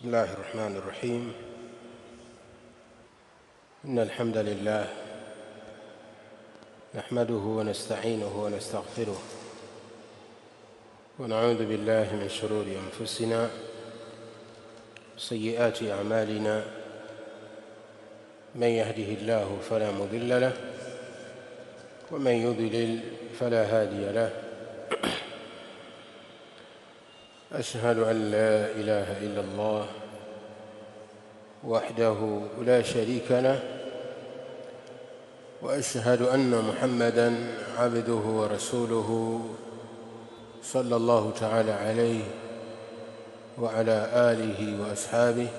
بسم الله الرحمن الرحيم. إن الحمد لله نحمده ونستعينه ونستغفره ونعوذ بالله من شرور أنفسنا وسيئات أعمالنا. من يهده الله فلا مضل له ومن يضلل فلا هادي له. أشهد أن لا إله إلا الله وحده لا شريك له، وأشهد أن محمدًا عبده ورسوله صلى الله تعالى عليه وعلى آله وأصحابه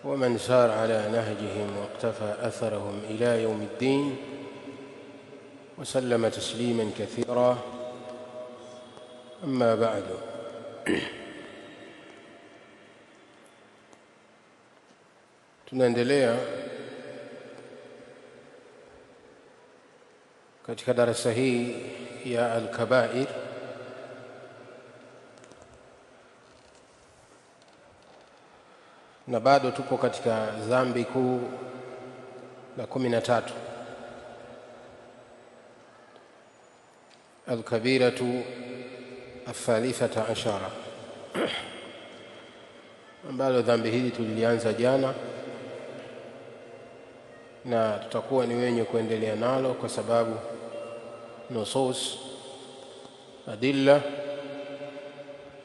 ومن سار على نهجهم واقتفى أثرهم إلى يوم الدين، وسلم تسليمًا كثيرًا. أما بعد، tunaendelea katika darasa hii ya al-kabair, na bado tupo katika dhambi kuu la 13, al-kabiratu الثالثة عشرة، ambalo dhambi hili tulilianza jana na tutakuwa ni wenye kuendelea nalo kwa sababu nusus adilla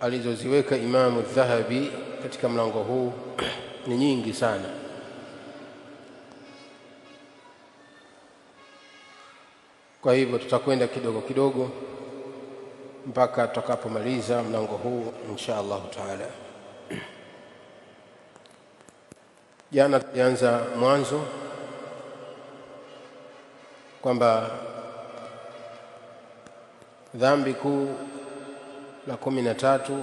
alizoziweka Imamu Dhahabi katika mlango huu ni nyingi sana. Kwa hivyo tutakwenda kidogo kidogo mpaka tutakapomaliza mlango huu insha Allah taala. Jana tulianza mwanzo kwamba dhambi kuu la 13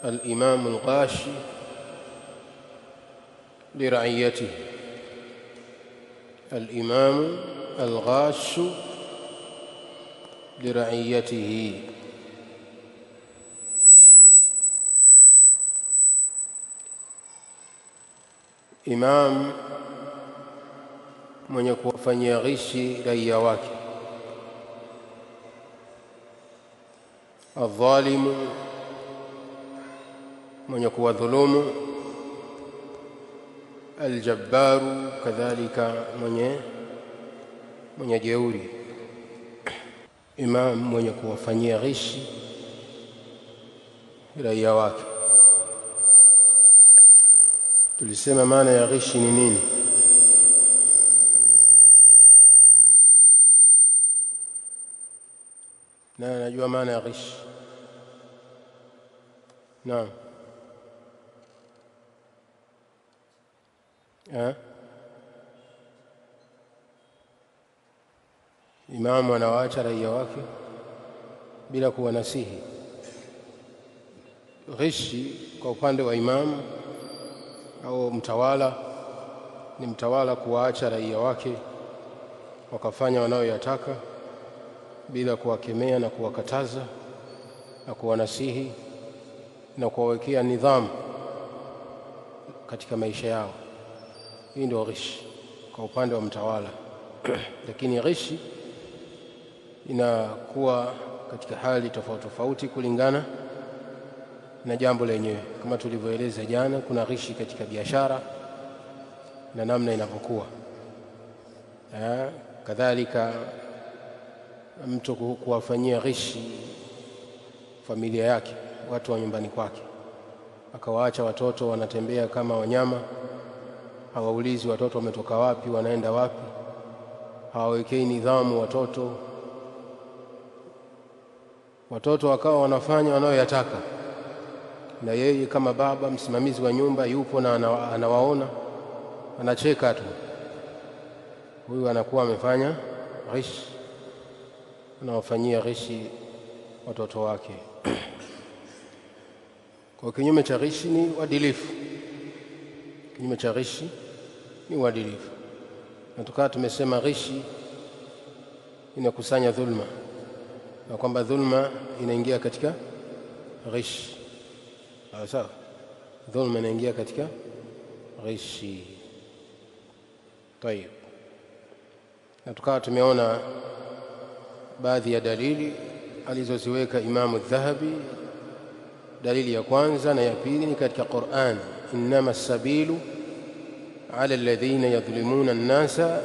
al-Imam al-Ghashi li ra'iyatihi, al-Imam al-Ghash لرعيته. Imam mwenye kuwafanyia ghishi raia wake, adh-dhalimu mwenye kuwadhulumu, al-jabbaru kadhalika mwenye jeuri. Imam mwenye kuwafanyia ghishi raia wake. Tulisema maana ya ghishi ni nini? Na najua maana ya ghishi? Naam. Imamu anawaacha raia wake bila kuwanasihi. Ghishi kwa upande wa imamu au mtawala ni mtawala kuwaacha raia wake wakafanya wanayoyataka bila kuwakemea na kuwakataza na kuwanasihi na kuwawekea nidhamu katika maisha yao. Hii ndio ghishi kwa upande wa mtawala. Lakini ghishi inakuwa katika hali tofauti tofauti kulingana na jambo lenyewe. Kama tulivyoeleza jana, kuna ghishi katika biashara na namna inavyokuwa. Kadhalika mtu kuwafanyia ghishi familia yake, watu wa nyumbani kwake, akawaacha watoto wanatembea kama wanyama, hawaulizi watoto wametoka wapi, wanaenda wapi, hawawekei nidhamu watoto wakawa wanafanya wanayoyataka, na yeye kama baba msimamizi wa nyumba yupo na anawaona, anacheka tu. Huyu anakuwa amefanya ghishi, anawafanyia ghishi watoto wake. Kwa kinyume cha ghishi ni uadilifu. Kinyume cha ghishi ni uadilifu. Na tukawa tumesema ghishi inakusanya dhulma, na kwamba dhulma inaingia katika ghish. sawa. Dhulma inaingia katika ghishi. Tayeb, na tukawa tumeona baadhi ya dalili alizoziweka Imamu Dhahabi. Dalili ya kwanza na ya pili ni katika Qur'an, innama as-sabilu ala alladhina yadhlimuna an-nasa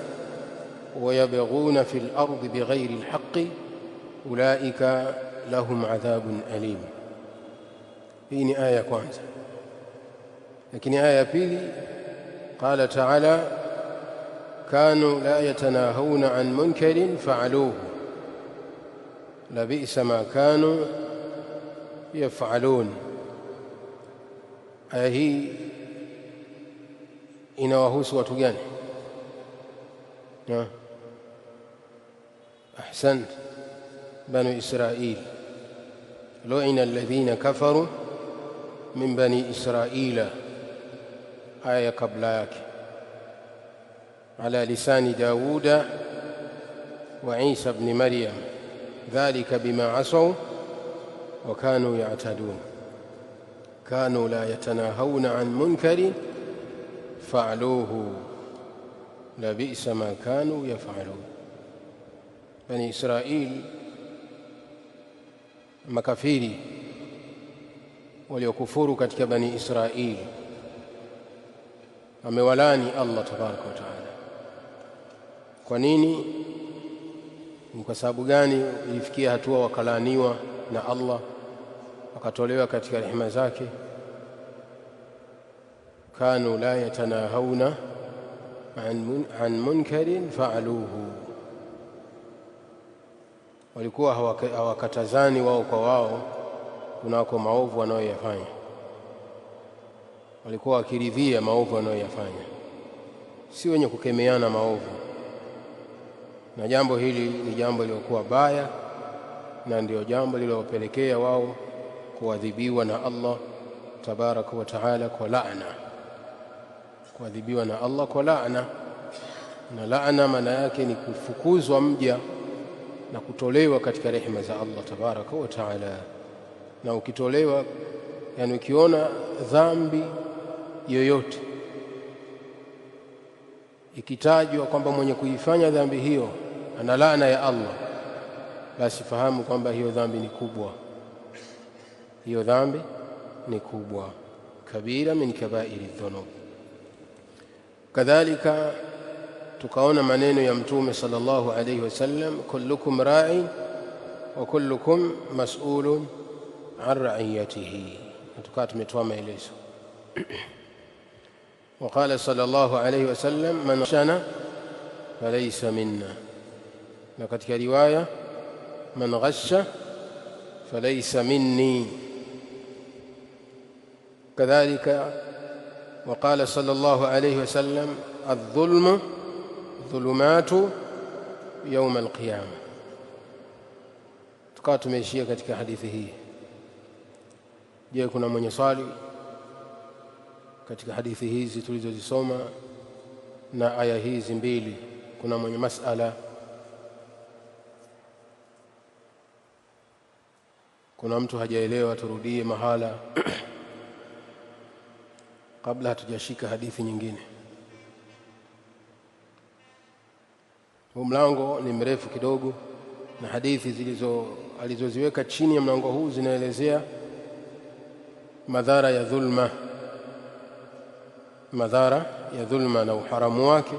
wa yabghuna fil ardi bighayri al-haqqi ulaika lahum adhabun alim. Hii ni aya ya kwanza. Lakini aya ya pili, qala ta'ala kanu la yatanahawna an munkarin fa'aluhu labisa ma kanu yaf'alun. Aya hii inawahusu watu gani? Ahsant, banu Israil. lu'ina alladhina kafaru min bani Israila, aya kabla yake, ala lisani Dawuda wa Isa ibn Maryam dhalika bima asaw wa kanu ya'tadun. kanu la yatanahawna an munkarin fa'aluhu labisa ma kanu yaf'alun. Bani Israil, makafiri waliokufuru katika Bani Israil, amewalani Allah tabaraka wa taala. Kwa nini? Ni kwa sababu gani ilifikia hatua wakalaaniwa na Allah, wakatolewa katika rehema zake? kanu la yatanahawna an munkarin fa'aluhu, walikuwa hawakatazani wao kwa wao kunako maovu wanayoyafanya, walikuwa wakiridhia maovu wanayoyafanya, si wenye kukemeana maovu. Na jambo hili ni jambo lililokuwa baya, na ndio jambo lililopelekea wao kuadhibiwa na Allah tabaraka wa taala kwa laana, kuadhibiwa na Allah kwa laana. Na laana maana yake ni kufukuzwa mja na kutolewa katika rehema za Allah tabaraka wa taala. Na ukitolewa, yani ukiona dhambi yoyote ikitajwa kwamba mwenye kuifanya dhambi hiyo ana laana ya Allah, basi fahamu kwamba hiyo dhambi ni kubwa, hiyo dhambi ni kubwa, kabira min kabairi dhunub. Kadhalika tukaona maneno ya Mtume sallallahu alayhi wasallam, kullukum ra'in wa kullukum mas'ulun an ra'iyatihi. Tukawa tumetoa maelezo. وقال صلى الله عليه وسلم من غشنا فليس منا. na katika riwaya man ghasha falaysa minni. kadhalika وقال صلى الله عليه وسلم الظلم ظلمات يوم القيامة. tukawa tumeishia katika hadithi hii. Je, kuna mwenye swali katika hadithi hizi tulizozisoma na aya hizi mbili? Kuna mwenye masala? Kuna mtu hajaelewa? Turudie mahala kabla hatujashika hadithi nyingine. Huu mlango ni mrefu kidogo, na hadithi alizoziweka chini ya mlango huu zinaelezea madhara ya dhulma, madhara ya dhulma na uharamu wake,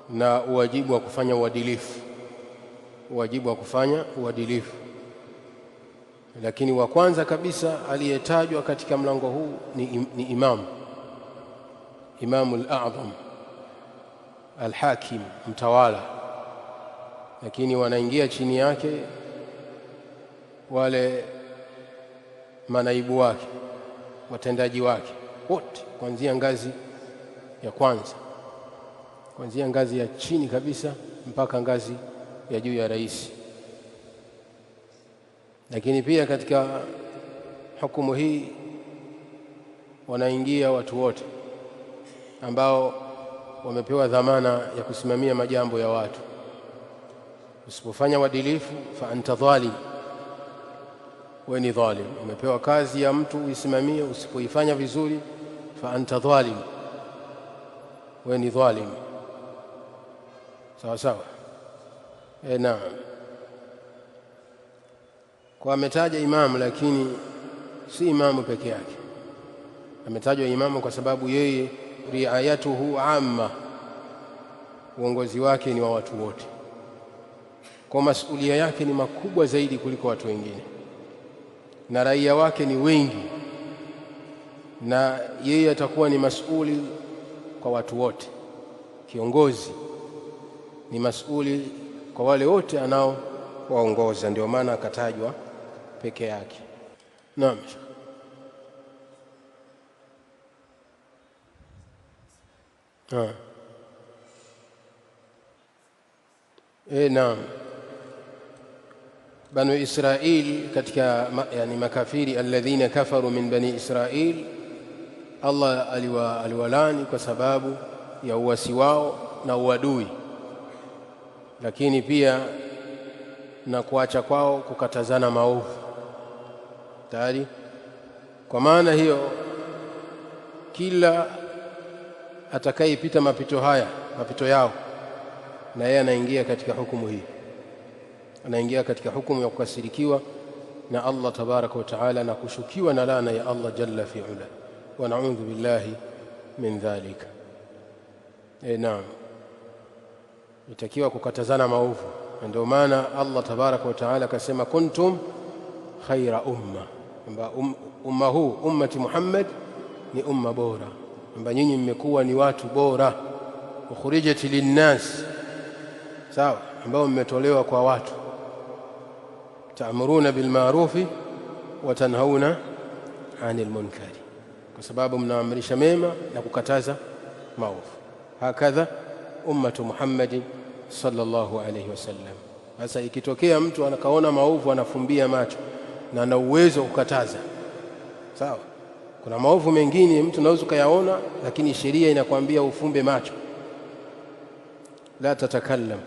na uwajibu wa kufanya uadilifu, uwajibu wa kufanya uadilifu. Lakini wa kwanza kabisa aliyetajwa katika mlango huu ni Imamul A'zam Al-Hakim, mtawala. Lakini wanaingia chini yake wale manaibu wake, watendaji wake wote, kuanzia ngazi ya kwanza, kuanzia ngazi ya chini kabisa mpaka ngazi ya juu ya rais. Lakini pia katika hukumu hii wanaingia watu wote ambao wamepewa dhamana ya kusimamia majambo ya watu. Usipofanya uadilifu fa anta dhalim, wewe ni dhalim. Umepewa kazi ya mtu uisimamie, usipoifanya vizuri fa anta dhalim, wewe ni dhalim. Sawa sawa. Naam. Kwa ametaja imamu, lakini si imamu peke yake. Ametajwa imamu kwa sababu yeye riayatuhu amma, uongozi wake ni wa watu wote, kwa masulia yake ni makubwa zaidi kuliko watu wengine, na raia wake ni wengi, na yeye atakuwa ni masuli kwa watu wote. Kiongozi ni masuli kwa wale wote anao waongoza, ndio maana akatajwa peke yake. Naam. Naam. Banu Israil katika makafiri alladhina kafaru min bani Israil, Allah aliwalani kwa sababu ya uasi wao na uadui, lakini pia na kuacha kwao kukatazana maovu tayari. Kwa maana hiyo kila atakayepita mapito yao, na yeye anaingia katika hukumu hii, anaingia katika hukumu ya kukasirikiwa na Allah tabaraka wa taala na kushukiwa na laana ya Allah jalla fi ula, wa na'udhu billahi min dhalika. Naam, itakiwa kukatazana maovu. Ndio maana Allah tabaraka wa taala akasema kuntum khaira umma, kwamba umma huu ummati Muhammad ni umma bora, kwamba nyinyi mmekuwa ni watu bora, ukhrijat linnas, sawa, ambao mmetolewa kwa watu, ta'muruna bil ma'rufi wa tanhauna 'anil munkari, kwa sababu mnaamrisha mema na kukataza maovu. Hakadha ummatu Muhammadin sallallahu alayhi wasallam. Sasa ikitokea mtu anakaona maovu anafumbia macho na ana uwezo kukataza, sawa. Kuna maovu mengine mtu anaweza kuyaona, lakini sheria inakwambia ufumbe macho, la tatakallam,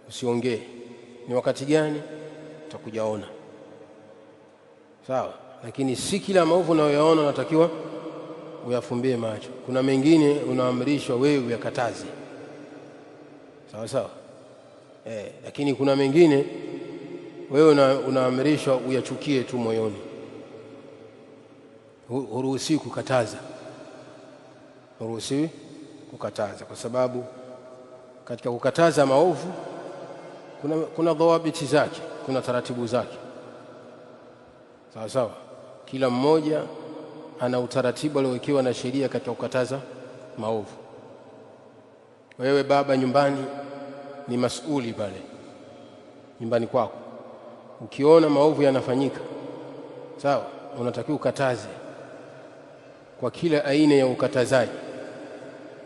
usiongee. Ni wakati gani utakujaona, sawa, lakini si kila maovu unayoyaona unatakiwa uyafumbie macho. Kuna mengine unaamrishwa wewe uyakataze, sawa sawa, lakini kuna mengine wewe unaamrishwa uyachukie tu moyoni, huruhusiwi kukataza, huruhusiwi kukataza, kwa sababu katika kukataza maovu kuna dhawabiti zake, kuna taratibu zake, sawa sawa. Kila mmoja ana utaratibu aliowekewa na sheria katika kukataza maovu. Wewe baba nyumbani ni masuli pale nyumbani kwako, ukiona maovu yanafanyika, sawa, unatakiwa ukataze kwa kila aina ya ukatazaji,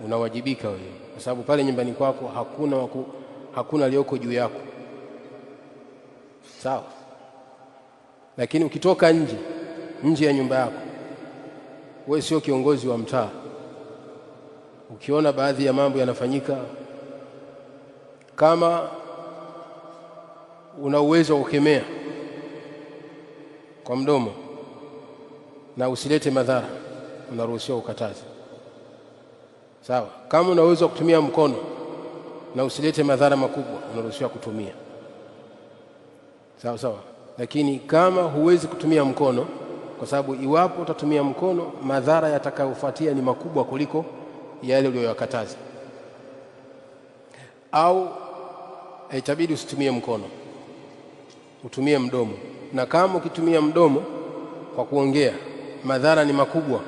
unawajibika wewe, kwa sababu pale nyumbani kwako hakuna aliyoko juu yako, sawa. Lakini ukitoka nje ya nyumba yako, wewe sio kiongozi wa mtaa, ukiona baadhi ya mambo yanafanyika, kama una uwezo wa kukemea kwa mdomo na usilete madhara, unaruhusiwa ukataze, sawa. Kama una uwezo wa kutumia mkono na usilete madhara makubwa, unaruhusiwa kutumia, sawa sawa. Lakini kama huwezi kutumia mkono, kwa sababu iwapo utatumia mkono, madhara yatakayofuatia ni makubwa kuliko yale uliyoyakataza, au itabidi usitumie mkono, utumie mdomo. Na kama ukitumia mdomo kwa kuongea, madhara ni makubwa,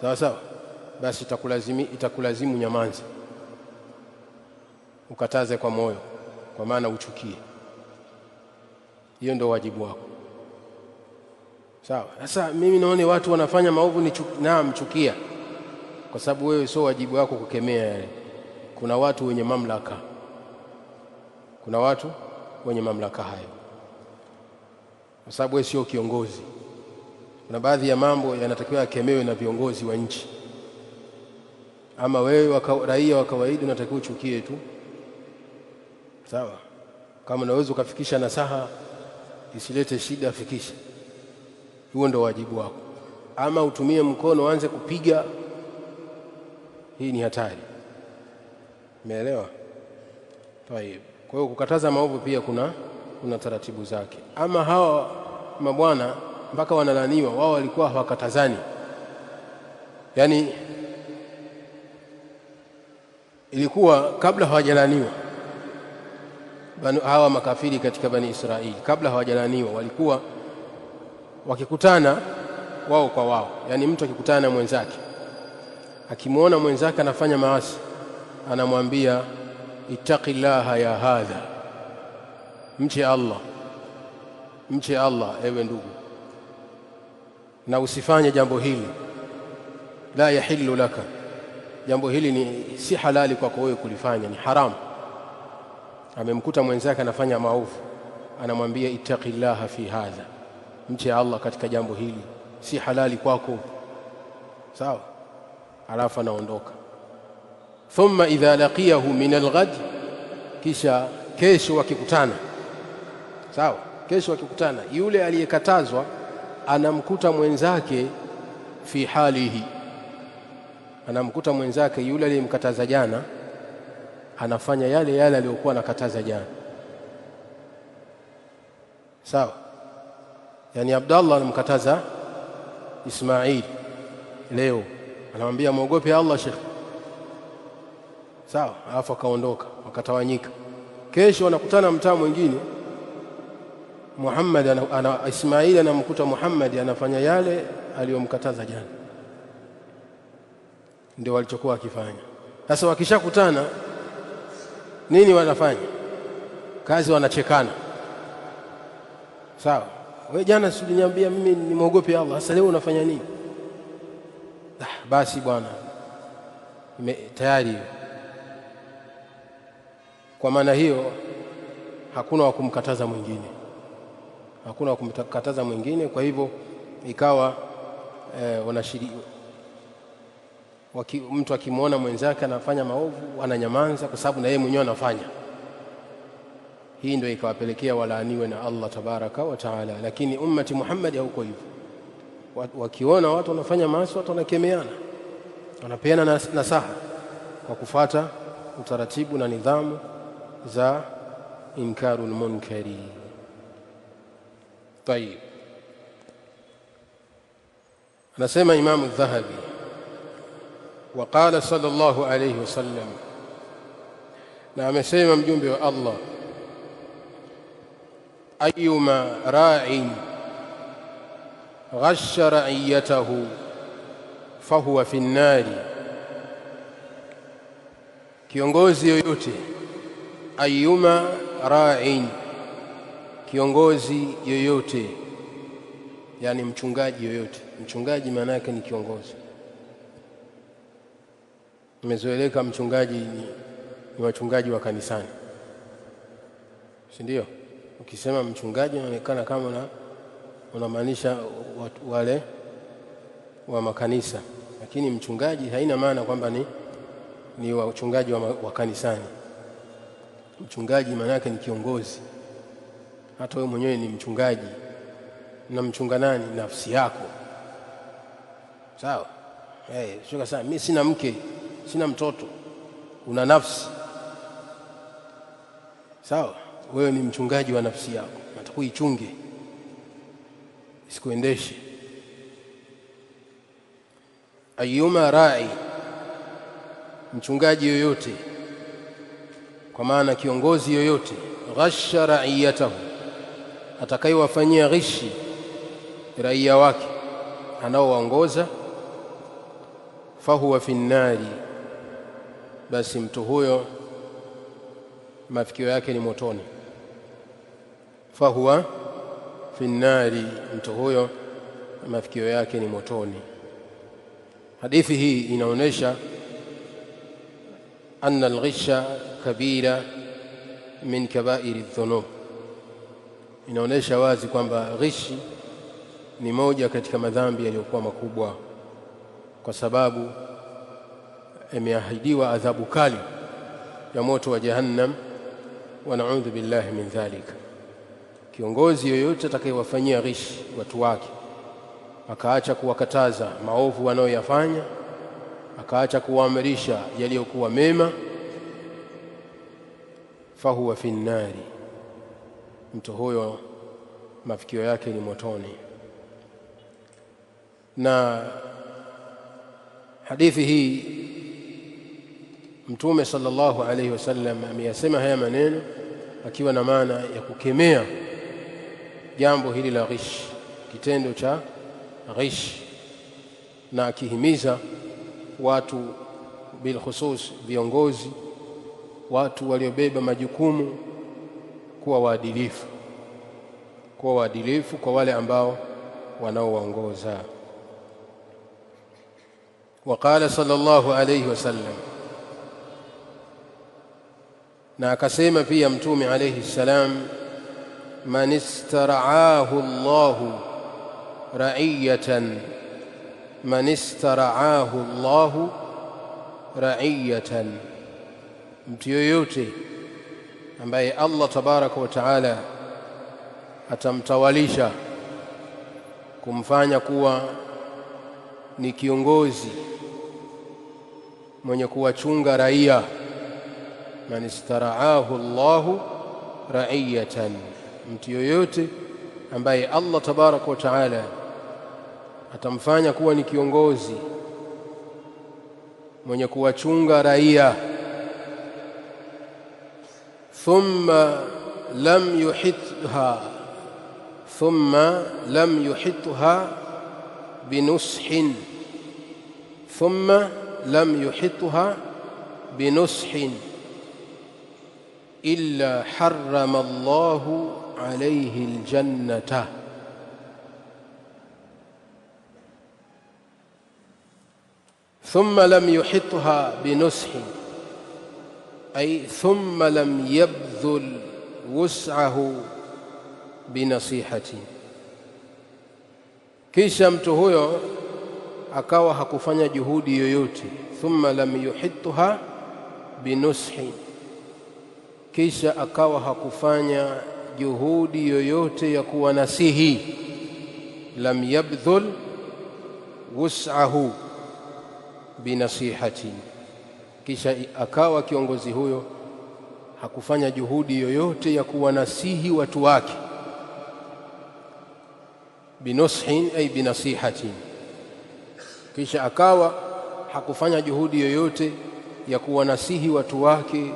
sawa sawa, basi itakulazimu nyamanzi, ukataze kwa moyo, kwa maana uchukie. Hiyo ndio wajibu wako, sawa. Sasa mimi naone watu wanafanya maovu, mchukia, kwa sababu wewe sio wajibu wako kukemea yale. Kuna watu wenye mamlaka, hayo, kwa sababu wewe sio kiongozi. Kuna baadhi ya mambo yanatakiwa yakemewe na viongozi wa nchi, ama wewe raia wa kawaida unatakiwa uchukie tu, sawa. Kama unaweza ukafikisha nasaha isilete shida, fikisha. Huo ndio wajibu wako. Ama utumie mkono uanze kupiga, hii ni hatari. Umeelewa? Tayeb. Kwa hiyo kukataza maovu pia kuna taratibu zake. Ama hawa mabwana mpaka wanalaniwa, wao walikuwa hawakatazani. Yani ilikuwa kabla hawajalaniwa hawa makafiri katika Bani Israili, kabla hawajalaniwa walikuwa wakikutana wao kwa wao. Yani mtu akikutana na mwenzake, akimuona mwenzake anafanya maasi, anamwambia ittaqillaha ya hadha, mche Allah, mche Allah ewe ndugu, na usifanye jambo hili, la yahillu laka, jambo hili ni si halali kwako wewe kulifanya, ni haramu. Amemkuta mwenzake anafanya maovu, anamwambia ittaqillaha fi hadha, mche Allah katika jambo hili, si halali kwako. Sawa? Alafu anaondoka. Thumma idha laqiyahu min alghad, kisha kesho wakikutana. Sawa? Kesho wakikutana, yule aliyekatazwa anamkuta mwenzake fi halihi, anamkuta mwenzake yule aliyemkataza jana anafanya yale yale aliyokuwa anakataza jana. Sawa? Yani Abdallah anamkataza Ismail leo, anamwambia muogope Allah Sheikh. Sawa? Alafu akaondoka, wakatawanyika. Kesho wanakutana mtaa mwingine, Muhammad Ismail anamkuta Muhammad anafanya yale aliyomkataza jana. Ndio walichokuwa wakifanya. Sasa wakishakutana nini wanafanya? Kazi, wanachekana. Sawa? Wewe jana uliniambia mimi nimwogope Allah, sasa leo unafanya nini? Basi bwana, tayari. Kwa maana hiyo hakuna wa kumkataza mwingine, hakuna wa kumkataza mwingine. Kwa hivyo ikawa mtu akimwona mwenzake anafanya maovu ananyamaza, kwa sababu na yeye mwenyewe anafanya. Hii ndio ikawapelekea walaaniwe na Allah tabaraka wa taala. Lakini ummati Muhammad hauko hivyo. Wakiona watu wanafanya maasi, watu wanakemeana, wanapeana nasaha kwa kufuata utaratibu na nidhamu za inkarul munkari. Tayib. Anasema Imam Adh-Dhahabi, وقال صلى الله عليه وسلم, na amesema mjumbe wa Allah, ayyuma ra'in ghasha ra'iyatahu fahuwa fi nnari, kiongozi yoyote, ayyuma ra'in, kiongozi yoyote, yani mchungaji yoyote. Mchungaji maana yake ni kiongozi. Imezoeleka mchungaji ni wachungaji wa kanisani, si ndio? Ukisema mchungaji unaonekana kama unamaanisha wale wa makanisa, lakini mchungaji haina maana kwamba ni wachungaji wa kanisani. Mchungaji maana yake ni kiongozi. Hata wewe mwenyewe ni mchungaji. Na mchunga nani? Nafsi yako. Sawa? Sio sasa mimi sina mke, sina mtoto, una nafsi. Sawa? Wewe ni mchungaji wa nafsi yako, unatakiwa ichunge, isikuendeshe. Ayyuma ra'i, mchungaji yoyote, kwa maana kiongozi yoyote, ghasha ra'iyatahu, atakayewafanyia ghishi raia wake anaowaongoza, fahuwa fi nnari, basi mtu huyo mafikio yake ni motoni. Fahuwa fi nnari, mtu huyo mafikio yake ni motoni. Hadithi hii inaonyesha anna al-ghisha kabira min kabairi dhunub. Inaonyesha wazi kwamba ghishi ni moja katika madhambi yaliyokuwa makubwa, kwa sababu imeahidiwa adhabu kali ya moto wa Jahannam, wa na'udhu billahi min dhalika. kiongozi yoyote atakayewafanyia ghish watu wake, akaacha kuwakataza maovu wanayoyafanya, akaacha kuwaamrisha yaliyokuwa mema, fahuwa fi nnari, mtu huyo mafikio yake ni motoni. Na hadithi hii Mtume sallallahu alayhi wasallam ameyasema haya maneno akiwa na maana ya kukemea jambo hili la ghish, kitendo cha ghish, na akihimiza watu bil khusus, viongozi, watu waliobeba majukumu, kuwa waadilifu kwa wale ambao wanaowaongoza. Waqala sallallahu alayhi wasallam, na akasema pia Mtume alayhi salam, man istara'ahu Allahu ra'iyatan, man istara'ahu Allahu ra'iyatan, mtu yoyote ambaye Allah tabaraka wa taala atamtawalisha kumfanya kuwa ni kiongozi mwenye kuwachunga raia. Man istara'ahu Allahu ra'iyatan, mtu yoyote ambaye Allah tabaraka wa taala atamfanya kuwa ni kiongozi mwenye kuwachunga raia, thumma lam yuhitha binushin, thumma lam yuhitha binushin illa harrama Allahu alayhi aljannata. ثم لم يحطها بنصح أي ثم لم يبذل وسعه بنصيحة. kisha mtu huyo akawa hakufanya juhudi yoyote, thumma lam yuhitha binushi, kisha akawa hakufanya juhudi yoyote ya kuwanasihi, lam yabdhul wus'ahu binasihati, kisha akawa kiongozi huyo hakufanya juhudi yoyote ya kuwanasihi watu wake, binushin ay binasihatin, kisha akawa hakufanya juhudi yoyote ya kuwanasihi watu wake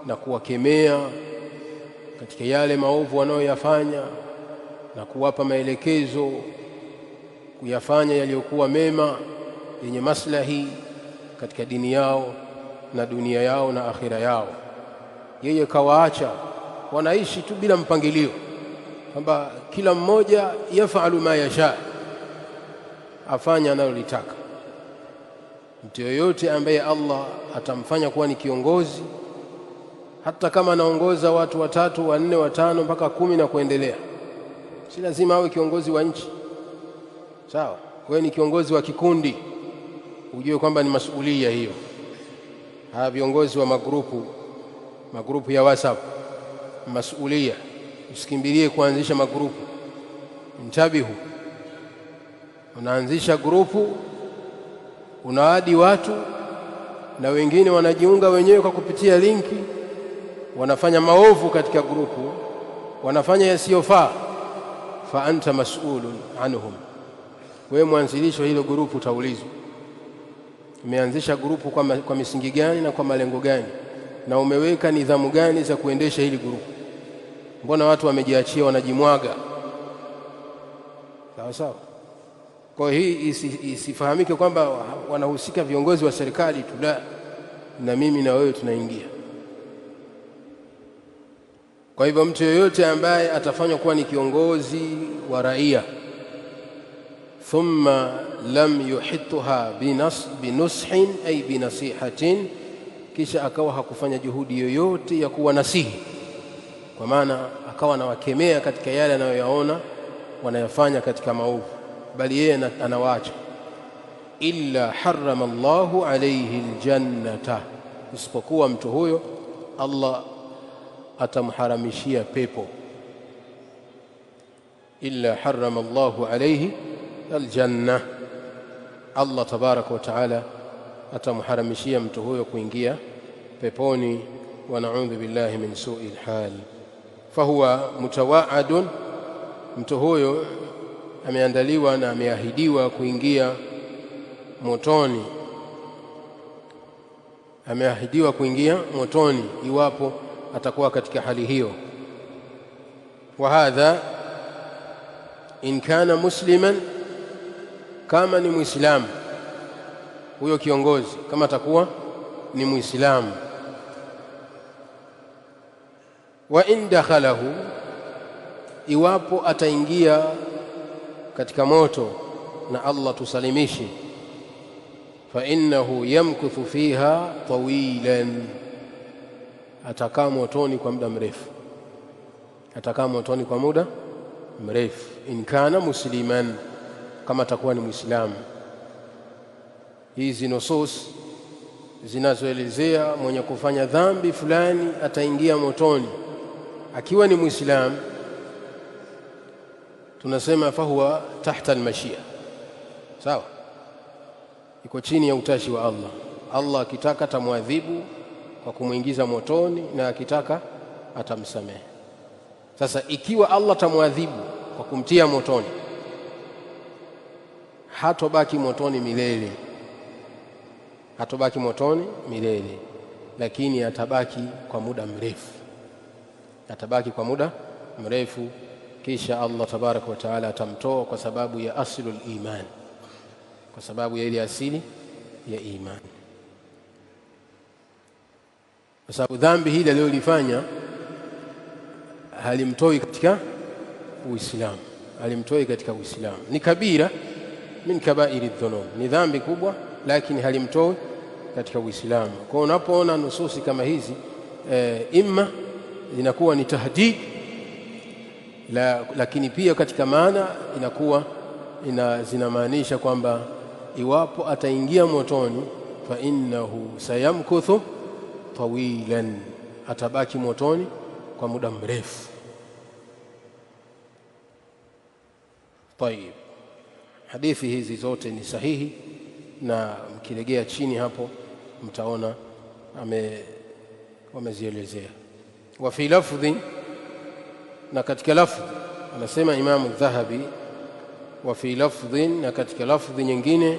na kuwakemea katika yale maovu wanayoyafanya na kuwapa maelekezo kuyafanya yaliyokuwa mema yenye maslahi katika dini yao na dunia yao na akhira yao. Yeye kawaacha wanaishi tu bila mpangilio, kwamba kila mmoja yafalu ma yasha, afanya analolitaka. Mtu yoyote ambaye Allah atamfanya kuwa ni kiongozi, hata kama anaongoza watu 3, 4, 5 mpaka 10 na kuendelea, si lazima awe kiongozi wa nchi, sawa? Wewe ni kiongozi wa kikundi, ujue kwamba ni masuhulia hiyo. Hawa viongozi wa magrupu ya WhatsApp, masuhulia. Usikimbilie kuanzisha magrupu, mtabihu. Unaanzisha grupu, unaadi watu, na wengine wanajiunga wenyewe kwa kupitia linki, wanafanya maovu katika grupu, wanafanya yasiyofaa, fa anta mas'ulun anhum. Wewe mwanzilisho hilo grupu utaulizwa, umeanzisha grupu kwa misingi gani na kwa malengo gani, na umeweka nidhamu gani za kuendesha hili grupu? Mbona watu wamejiachia wanajimwaga? Sawa sawa. Kwa hii isifahamike kwamba wanahusika viongozi wa serikali tu, la, na mimi na wewe tunaingia. Kwa hivyo mtu yoyote ambaye atafanywa kuwa ni kiongozi wa raia, thumma lam yuhitha binushin ay binasihatin, kisha akawa hakufanya juhudi yoyote ya kuwanasihi, kwa maana akawa anawakemea katika yale anayoyaona wanayafanya katika maovu, bali yeye anawaacha, illa harrama Allahu alayhi aljannata, isipokuwa mtu huyo Allah atamharamishia pepo. illa harrama Allahu alayhi aljanna, Allah tabaraka wa taala atamharamishia mtu huyo kuingia peponi. Wa na'udhu billahi min su'il hal. Fahuwa mutawaadun, mtu huyo ameandaliwa na ameahidiwa kuingia motoni, ameahidiwa kuingia motoni iwapo atakuwa katika hali hiyo. Wa hadha in kana musliman, kama ni muislamu huyo kiongozi, kama atakuwa ni muislamu. Wa in dakhalahu, iwapo ataingia katika moto, na Allah tusalimishe, fa innahu yamkuthu fiha tawilan, atakaa motoni kwa muda mrefu, atakaa motoni kwa muda mrefu. In kana musliman, kama atakuwa ni muislamu. Hizi nusus zinazoelezea mwenye kufanya dhambi fulani ataingia motoni akiwa ni muislamu, tunasema fahuwa tahta almashia, sawa, iko chini ya utashi wa Allah. Allah akitaka atamwadhibu kwa kumuingiza motoni, na akitaka atamsamehe. Sasa ikiwa Allah atamwadhibu kwa kumtia motoni, hatobaki motoni milele, hatobaki motoni milele, lakini atabaki kwa muda mrefu, atabaki kwa muda mrefu. Kisha Allah tabaraka wa taala atamtoa kwa sababu ya aslul iman, kwa sababu ya ile asili ya iman, kwa sababu dhambi hili alilolifanya halimtoi katika Uislamu, halimtoi katika Uislamu. Ni kabira min kabairi dhunub, ni dhambi kubwa, lakini halimtoi katika Uislamu. Kwa unapoona nususi kama hizi imma zinakuwa ni tahdid, lakini pia katika maana inakuwa zinamaanisha kwamba iwapo ataingia motoni, fa innahu sayamkuthu tawilan, atabaki motoni kwa muda mrefu. Tayib, hadithi hizi zote ni sahihi, na mkilegea chini hapo mtaona wamezielezea. Wa fi lafdhi, na katika lafdhi anasema Imamu Dhahabi, wa fi lafdhi, na katika lafdhi nyingine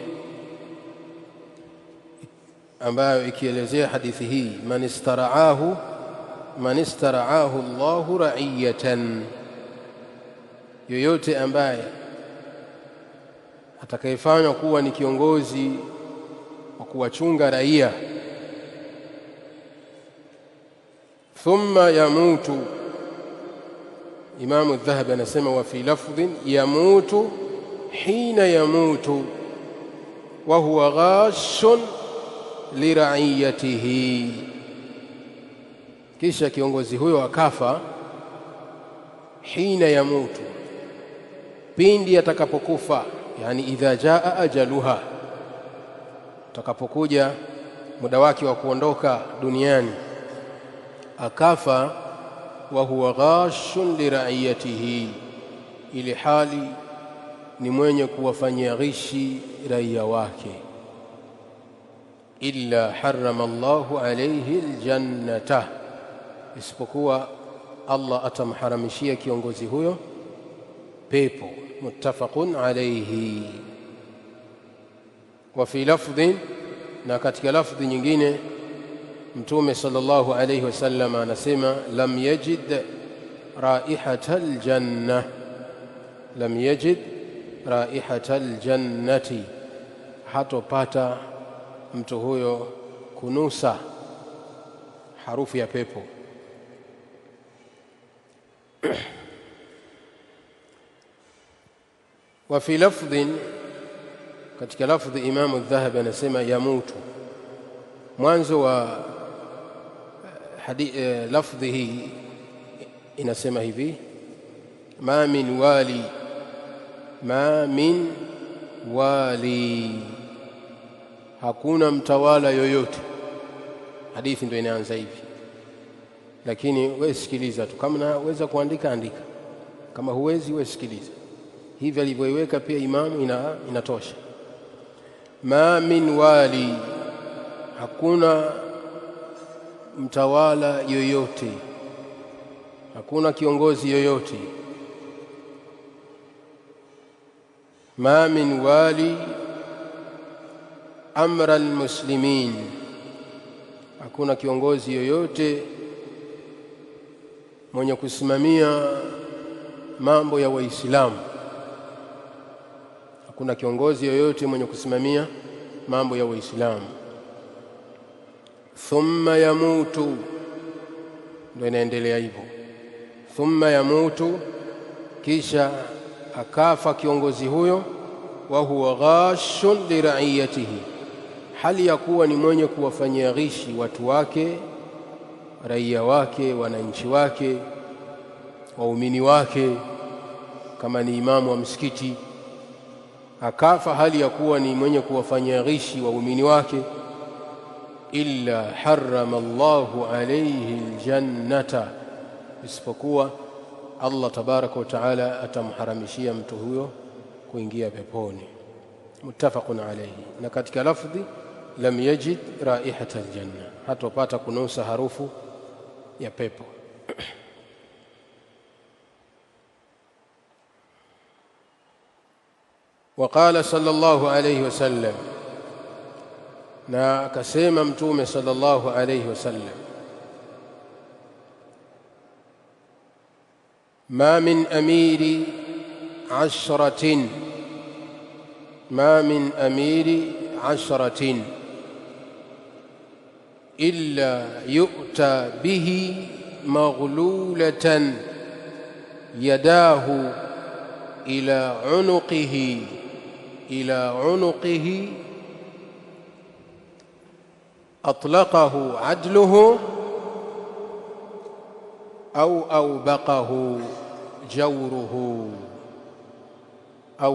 ambayo ikielezea hadithi hii, man istara'ahu Allahu ra'iyatan, yoyote ambaye atakayefanywa kuwa ni kiongozi wa kuwachunga raia, thumma yamutu. Imamu Dhahabi anasema wa fi lafdhin yamutu hina yamutu wa huwa ghashun li ra'iyatihi, kisha kiongozi huyo akafa hina yamutu, pindi atakapokufa, yani idha jaa ajaluha, atakapokuja muda wake wa kuondoka duniani, akafa wa huwa ghashun li ra'iyatihi, ili hali ni mwenye kuwafanyia ghishi raia wake, illa harrama Allahu alayhi aljannata, isipokuwa Allah atamharamishia kiongozi huyo pepo. Muttafaqun alayhi. Wa fi lafdhin, na katika lafdhi nyingine Mtume sallallahu alayhi wasallam anasema lam yajid raihata aljanna, lam yajid raihata aljannati, hatopata mtu huyo kunusa harufu ya pepo. Wa fi lafdhin, katika lafdhi Imamu Dhahabi anasema yamutu. Mwanzo wa lafdhi hii inasema hivi, ma min wali, hakuna mtawala yoyote. Hadithi ndio inaanza hivi, lakini wewe sikiliza tu, kama unaweza kuandika andika. Kama huwezi wewe sikiliza. Hivi alivyoiweka pia imamu inatosha. Ma min wali, hakuna mtawala yoyote, hakuna kiongozi yoyote. Ma min wali amra almuslimin, hakuna kiongozi yoyote mwenye kusimamia mambo ya Waislamu. Hakuna kiongozi yoyote mwenye kusimamia mambo ya Waislamu. Thumma yamutu, ndio inaendelea hivyo. Thumma yamutu, kisha akafa kiongozi huyo. Wa huwa ghashun li ra'iyatihi, hali ya kuwa ni mwenye kuwafanyia ghishi watu wake, raia wake, wananchi wake, waumini wake. Kama ni imamu wa msikiti akafa hali ya kuwa ni mwenye kuwafanyia ghishi waumini wake, illa harrama Allahu alayhi aljannata, isipokuwa Allah tabaraka wa taala atamharamishia mtu huyo kuingia peponi. Muttafaqun alayhi. Na katika lafdhi lam yajid raihata aljanna, hatopata kunusa harufu ya pepo. وقال صلى الله عليه وسلم، na akasema mtume sallallahu alayhi wasallam, ma min amiri ashratin, ma min amiri ashratin illa yu'ta bihi maghlulatan yadahu ila unuqihi أطلقه عدله أو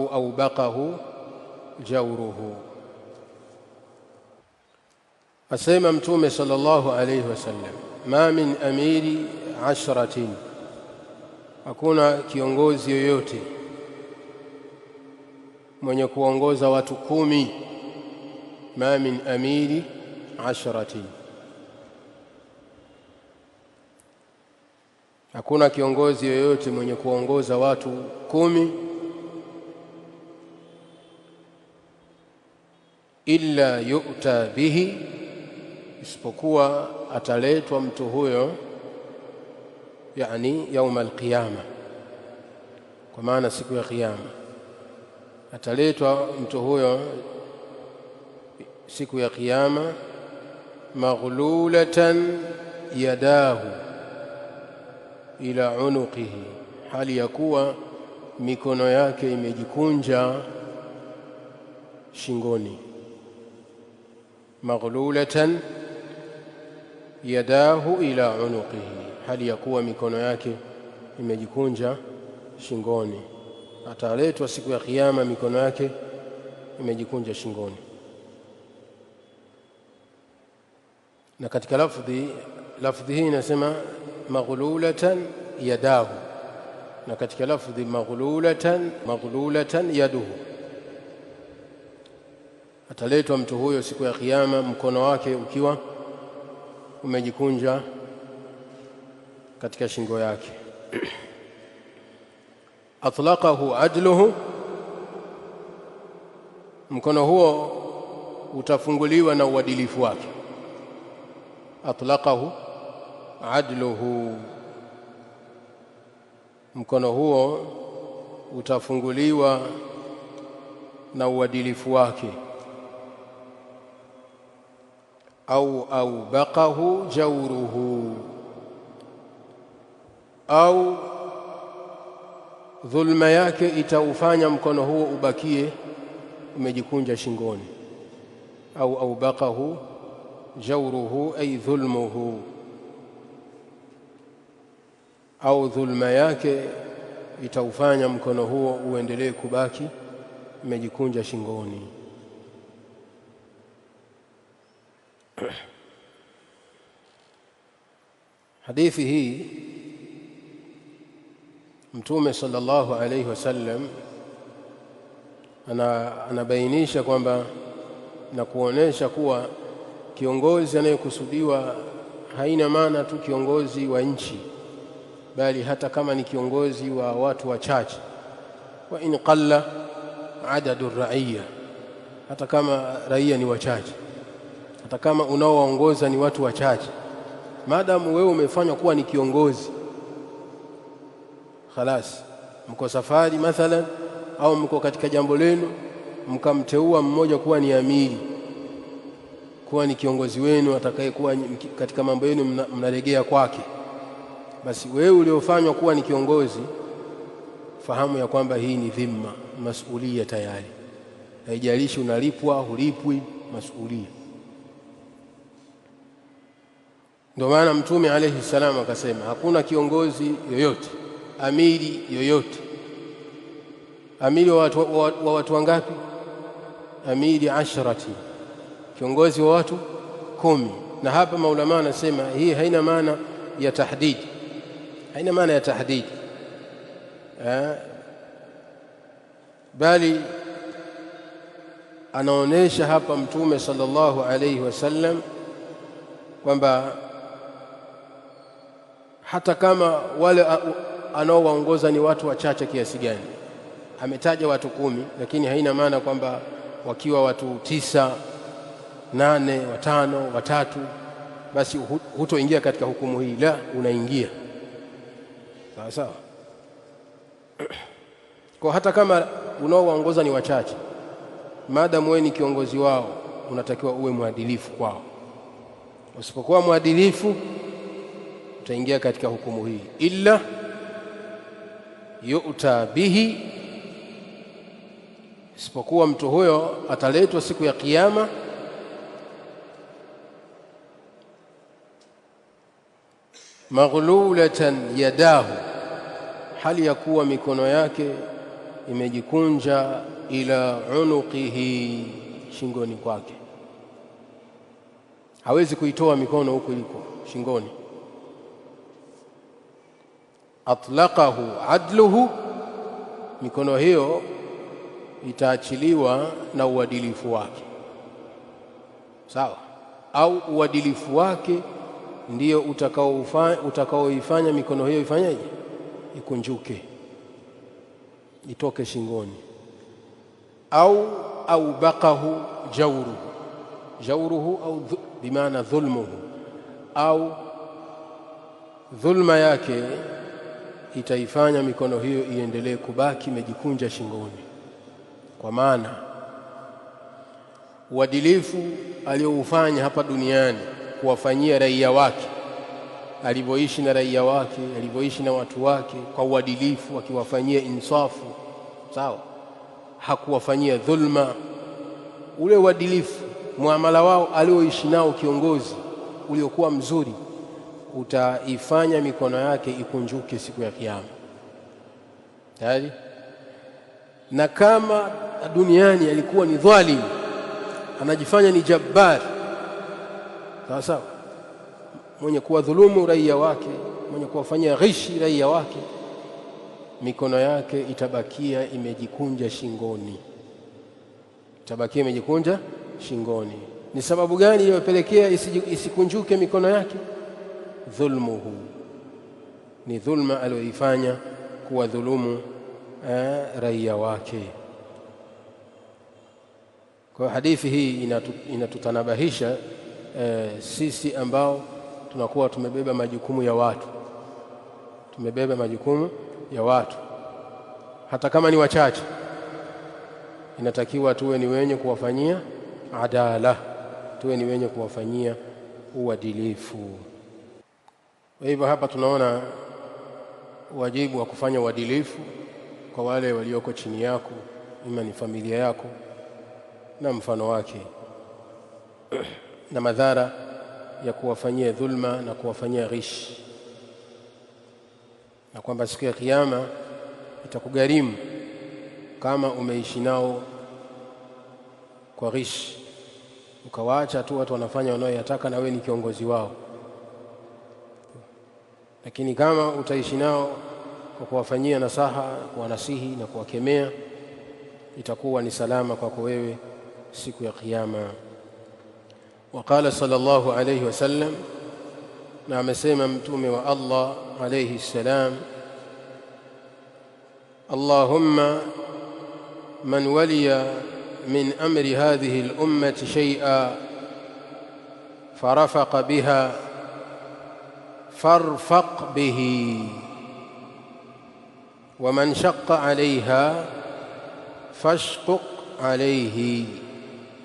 أوبقه جوره. أسمى متومة صلى الله عليه وسلم، ما من أمير عشرة، hakuna kiongozi yoyote mwenye kuongoza watu 10. Ma min amiri asharati, hakuna kiongozi yoyote mwenye kuongoza watu 10, illa yu'ta bihi, isipokuwa ataletwa mtu huyo, yani yauma alqiyama, kwa maana siku ya kiyama ataletwa mtu huyo siku ya kiyama, maghlulatan yadahu ila unuqihi, hali ya kuwa mikono yake imejikunja shingoni. Maghlulatan yadahu ila unuqihi, hali ya kuwa mikono yake imejikunja shingoni. Ataletwa siku ya kiyama mikono yake imejikunja shingoni. Na katika lafdhi hii inasema maghlulatan yadahu, na katika lafdhi maghlulatan yaduhu. Ataletwa mtu huyo siku ya kiyama mkono wake ukiwa umejikunja katika shingo yake. Atlaqahu adluhu, mkono huo utafunguliwa na uadilifu wake. Atlaqahu adluhu, mkono huo utafunguliwa na uadilifu wake. Au baqahu jawruhu, au dhulma yake itaufanya mkono huo ubakie umejikunja shingoni. Au baqahu jawruhu ay dhulmuhu, au dhulma yake itaufanya mkono huo uendelee kubaki umejikunja shingoni. Hadithi hii Mtume sallallahu alayhi wasallam anabainisha kwamba na kuonesha kuwa kiongozi anayekusudiwa haina maana tu kiongozi wa nchi, bali hata kama ni kiongozi wa watu wachache, wa in qalla adadu raiya, hata kama raia ni wachache, hata kama unaowaongoza ni watu wachache, maadamu wewe umefanywa kuwa ni kiongozi, khalas. Mko safari mathalan, au mko katika jambo lenu, mkamteua mmoja kuwa ni amiri, kuwa ni kiongozi wenu atakayekuwa katika mambo yenu mnaregea kwake, basi wewe uliofanywa kuwa ni kiongozi, fahamu ya kwamba hii ni dhima, masulia tayari. Haijalishi unalipwa hulipwi, masulia. Ndio maana Mtume alayhi salam akasema hakuna kiongozi yoyote, amiri yoyote. Amiri wa watu wangapi? Amiri 10, kiongozi wa watu 10. Na hapa maulama anasema hii haina maana ya tahdidi, haina maana ya tahdidi, bali anaonesha hapa Mtume sallallahu alayhi wasallam kwamba hata kama wale anaowaongoza ni watu wachache kiasi gani, ametaja watu 10, lakini haina maana kwamba wakiwa watu 9, 8, 5, 3 basi hutoingia katika hukumu hii. La, unaingia sawa sawa. Kwa hata kama unaowaongoza ni wachache, maadamu wewe ni kiongozi wao, unatakiwa uwe mwadilifu kwao. Usipokuwa mwadilifu, utaingia katika hukumu hii. Illa yu'ta bihi, isipokuwa mtu huyo ataletwa siku ya Kiyama maghlulatan yadahu, hali ya kuwa mikono yake imejikunja, ila unuqihi, shingoni kwake. Hawezi kuitoa mikono huko iliko shingoni. Atlaqahu adluhu, mikono hiyo itaachiliwa na uadilifu wake, sawa? Au uadilifu wake ndio utakaoifanya mikono hiyo ifanyeje? Ikunjuke, itoke shingoni. Au baqahu jawruhu, jawruhu au bimaana dhulmuhu, au dhulma yake itaifanya mikono hiyo iendelee kubaki imejikunja shingoni. Kwa maana uadilifu alioufanya hapa duniani kuwafanyia raia wake, alivyoishi na raia wake, alivyoishi na watu wake kwa uadilifu, akiwafanyia insafu, sawa, hakuwafanyia dhulma. Ule uadilifu, muamala wao alioishi nao kiongozi uliokuwa mzuri, utaifanya mikono yake ikunjuke siku ya Kiyama. Tayari. Na kama duniani alikuwa ni dhalim, anajifanya ni jabbar, sawa sawa, mwenye kuwadhulumu raia wake, mwenye kuwafanyia ghishi raia wake, mikono yake itabakia imejikunja shingoni, itabakia imejikunja shingoni. Ni sababu gani iliyopelekea isikunjuke mikono yake? Dhulmuhu, ni dhulma aliyoifanya kuwadhulumu raia wake. Kwa hadithi hii inatutanabahisha sisi ambao tunakuwa tumebeba majukumu ya watu, tumebeba majukumu ya watu, hata kama ni wachache, inatakiwa tuwe ni wenye kuwafanyia adala, tuwe ni wenye kuwafanyia uadilifu. Kwa hivyo hapa tunaona wajibu wa kufanya uadilifu kwa wale walioko chini yako, ima ni familia yako na mfano wake, na madhara ya kuwafanyia dhulma na kuwafanyia ghish, na kwamba siku ya Kiyama itakugharimu kama umeishi nao kwa ghish, ukawaacha tu watu wanafanya wanayoyataka na wewe ni kiongozi wao. Lakini kama utaishi nao kwa kuwafanyia nasaha, kuwanasihi na kuwakemea, itakuwa ni salama kwako wewe siku ya Kiyama. Waqala sallallahu alayhi wasallam, na amesema mtume wa Allah alayhi salam, Allahumma man waliya min amri hadhihi al-ummati shay'an farafaqa biha farfaq bihi wa man shaqqa alayha fashquq alayhi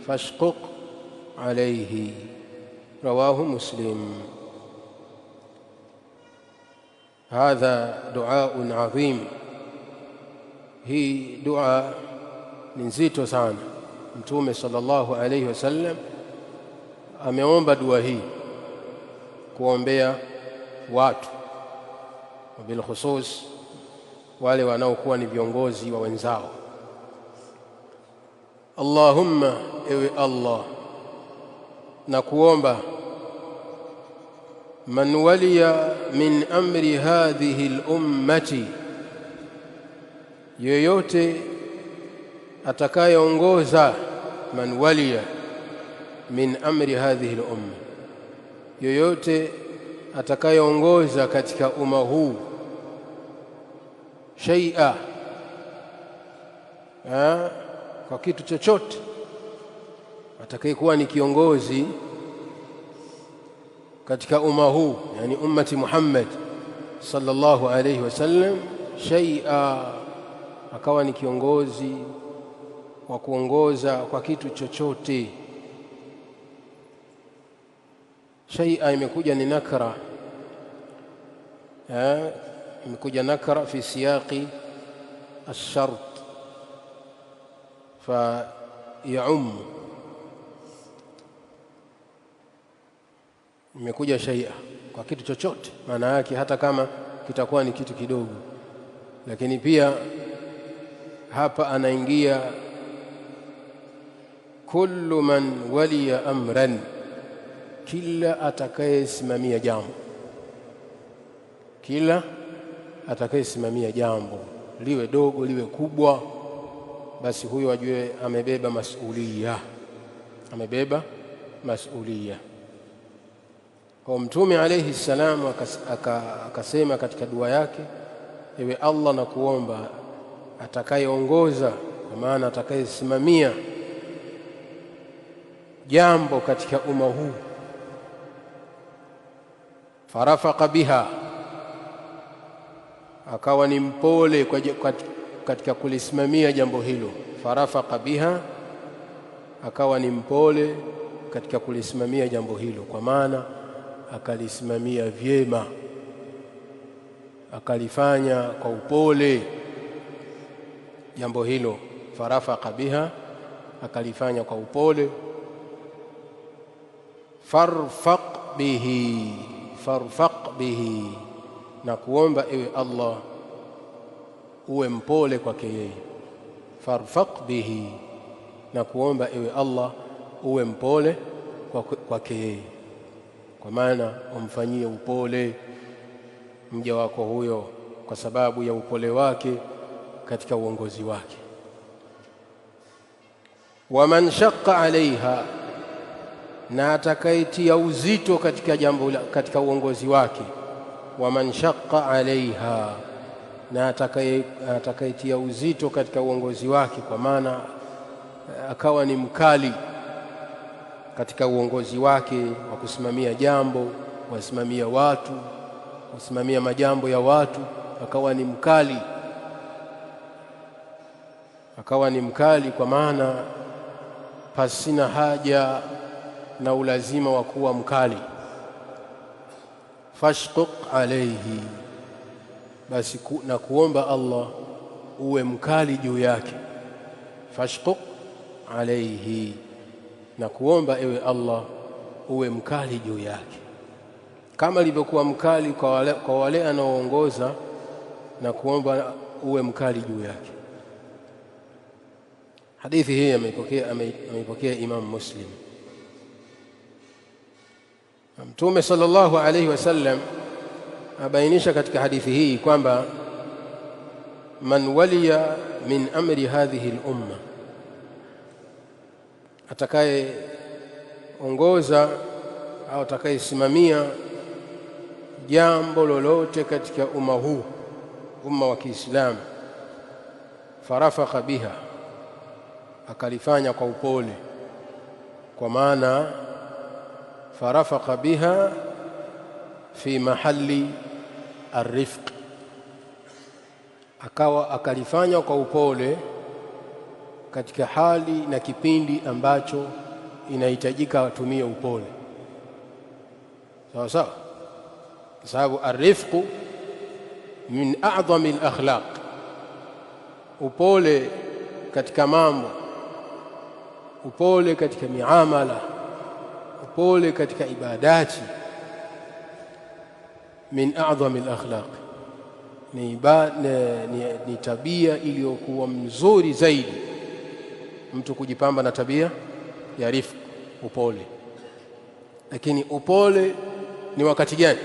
fashquq alayhi. Rawahu Muslim. Hadha duaun adhim, hii dua ni nzito sana. Mtume sallallahu alayhi wasallam ameomba dua hii kuombea watu, bil khusus wale wanaokuwa ni viongozi wa wenzao. Allahumma, ewe Allah, na kuomba, man waliya min amri hadhihi al-ummati, yoyote atakayeongoza, man waliya min amri hadhihi al-umma, yoyote atakayeongoza katika umma huu, shay'a, kwa kitu chochote, atakayekuwa ni kiongozi katika umma huu, yani ummati Muhammad sallallahu alayhi wasallam, shay'a, akawa ni kiongozi wa kuongoza kwa kitu chochote. Shay'a imekuja ni nakra, imekuja nakra fi siyaqi ash-shart fa yaum, imekuja shay'a kwa kitu chochote, maana yake hata kama kitakuwa ni kitu kidogo. Lakini pia hapa anaingia kullu man waliya amran, kila atakayesimamia jambo, kila atakayesimamia jambo, liwe dogo liwe kubwa, basi huyo ajue amebeba masulia, amebeba masulia. Kwa Mtume alayhi salam akasema katika dua yake, ewe Allah, na kuomba atakayeongoza, kwa maana atakayesimamia jambo katika umma huu, farafaqa biha, akawa ni mpole katika kulisimamia jambo hilo. Farafaqa biha, akawa ni mpole katika kulisimamia jambo hilo, kwa maana akalisimamia vyema, akalifanya kwa upole jambo hilo. Farafaqa biha, akalifanya kwa upole. Farfaq bihi, farfaq bihi, na kuomba ewe Allah uwe mpole kwake yeye. Farfaq bihi, na kuomba ewe Allah uwe mpole kwake yeye, kwa maana umfanyie upole mja wako huyo kwa sababu ya upole wake katika uongozi wake. Wa man shaqqa alaiha, na atakayetia uzito katika jambo, katika uongozi wake. Wa man shaqqa alaiha, na atakayetia uzito katika uongozi wake, kwa maana akawa ni mkali katika uongozi wake wa kusimamia jambo, kusimamia watu, kusimamia majambo ya watu, akawa ni mkali, akawa ni mkali, kwa maana pasina haja na ulazima wa kuwa mkali. Fashquq alayhi, basi na kuomba Allah uwe mkali juu yake. Fashquq alayhi, na kuomba ewe Allah uwe mkali juu yake, kama ilivyokuwa mkali kwa wale anaoongoza, na kuomba uwe mkali juu yake. Hadithi hii ameipokea Imam Muslim. Mtume sallallahu alayhi wasallam abainisha katika hadithi hii kwamba man waliya min amri hadhihi al-umma, atakaye ongoza au atakayesimamia jambo lolote katika umma huu, umma wa Kiislamu, farafaka biha, akalifanya kwa upole, kwa maana farafaka biha fi mahali arifq, akawa akalifanya kwa upole katika hali na kipindi ambacho inahitajika atumie upole. Sawa sawa, kwa sababu arifqu min a'zami al-akhlaq, upole katika mambo, upole katika miamala, upole katika ibadati, min a'zami al-akhlaq, ni tabia iliyokuwa mzuri zaidi mtu kujipamba na tabia ya rifq, upole. Lakini upole ni wakati gani?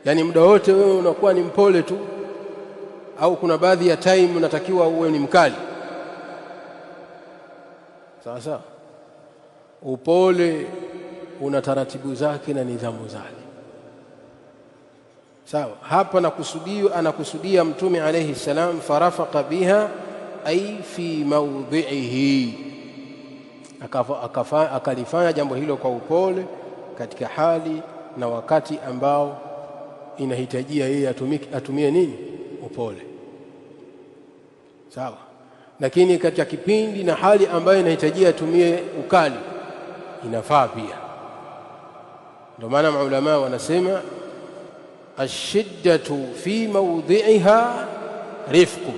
Yani muda wote wewe unakuwa ni mpole tu, au kuna baadhi ya time unatakiwa uwe ni mkali? Sawa sawa. Upole una taratibu zake na nidhamu zake. Sawa. Hapa anakusudia Mtume alayhi salam, farafaka biha ay fi mawdhi'ihi, akalifanya jambo hilo kwa upole katika hali na wakati ambao inahitajia yeye atumie nini? Upole. Sawa. Lakini katika kipindi na hali ambayo inahitajia atumie ukali, inafaa pia. Ndio maana maulama wanasema ashiddatu fi mawdhi'iha rifqu,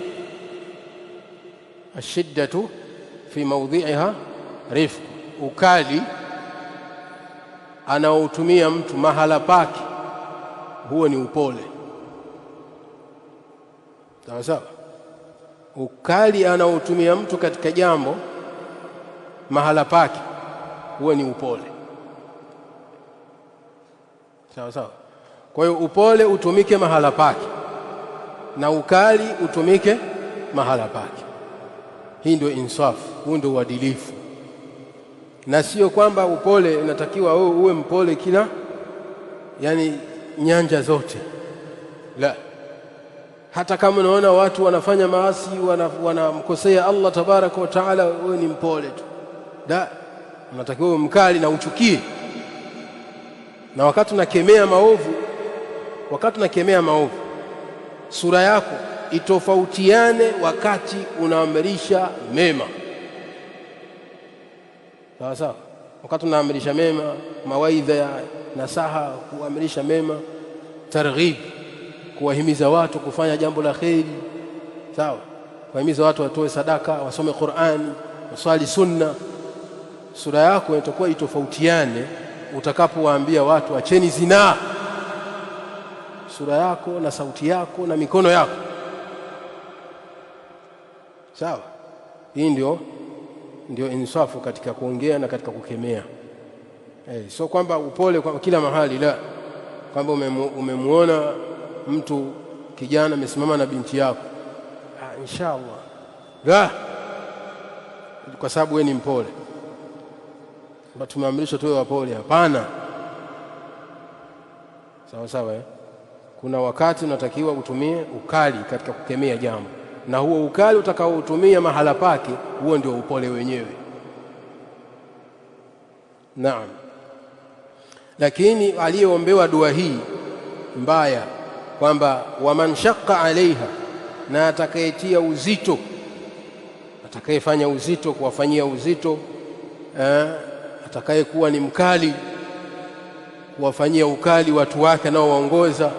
ashiddatu fi mawdhi'iha rifqu, ukali anaotumia mtu mahala pake, huo ni upole. Sawa sawa. Ukali anaotumia mtu katika jambo mahala pake, huo ni upole. Sawa sawa. Kwa hiyo upole utumike mahala pake na ukali utumike mahala pake. Hii ndio insafu, huu ndio uadilifu. Na sio kwamba upole unatakiwa uwe mpole kila, yani nyanja zote. La, hata kama unaona watu wanafanya maasi, wanamkosea Allah tabaraka wa taala, wewe ni mpole tu. La, unatakiwa uwe mkali na uchukie. Na wakati unakemea maovu, sura yako itofautiane wakati unaamrisha mema. Sawa sawa. Wakati unaamrisha mema, mawaidha ya nasaha, kuamrisha mema, targhib, kuwahimiza watu kufanya jambo la kheri. Sawa. Kuwahimiza watu watoe sadaka, wasome Qur'ani, wasali sunna. Sura yako itakuwa itofautiane utakapowaambia watu acheni zinaa. Sura yako na sauti yako na mikono yako. Sawa. Hii ndio insafu katika kuongea na katika kukemea. Sio kwamba upole kwa kila mahali, la. Kwamba umemuona mtu kijana amesimama na binti yako, inshallah, la, kwa sababu wewe ni mpole, tumeamrishwa tuwe wapole. Hapana. Sawa sawa. Kuna wakati unatakiwa utumie ukali katika kukemea jambo, na huo ukali utakaoutumia mahala pake, huo ndio upole wenyewe. Naam. Lakini aliyeombewa dua hii mbaya, kwamba waman shaqqa alaiha, na atakayetia uzito, atakayefanya uzito, kuwafanyia uzito, atakayekuwa ni mkali, kuwafanyia ukali watu wake nao waongoza,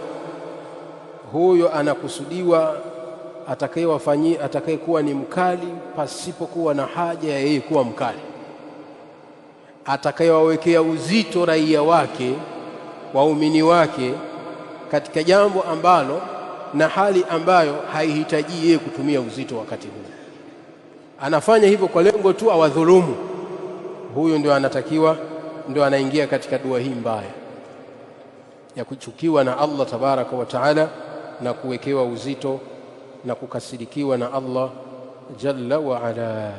huyo anakusudiwa atakayekuwa ni mkali pasipokuwa na haja ya yeye kuwa mkali, atakayewawekea uzito raia wake, waumini wake, katika jambo ambalo na hali ambayo haihitaji yeye kutumia uzito wakati huu. Anafanya hivyo kwa lengo tu awadhulumu. Huyo ndio anaingia katika dua hii mbaya ya kuchukiwa na Allah tabaraka wa taala na kuwekewa uzito na kukasirikiwa na Allah jalla wa ala.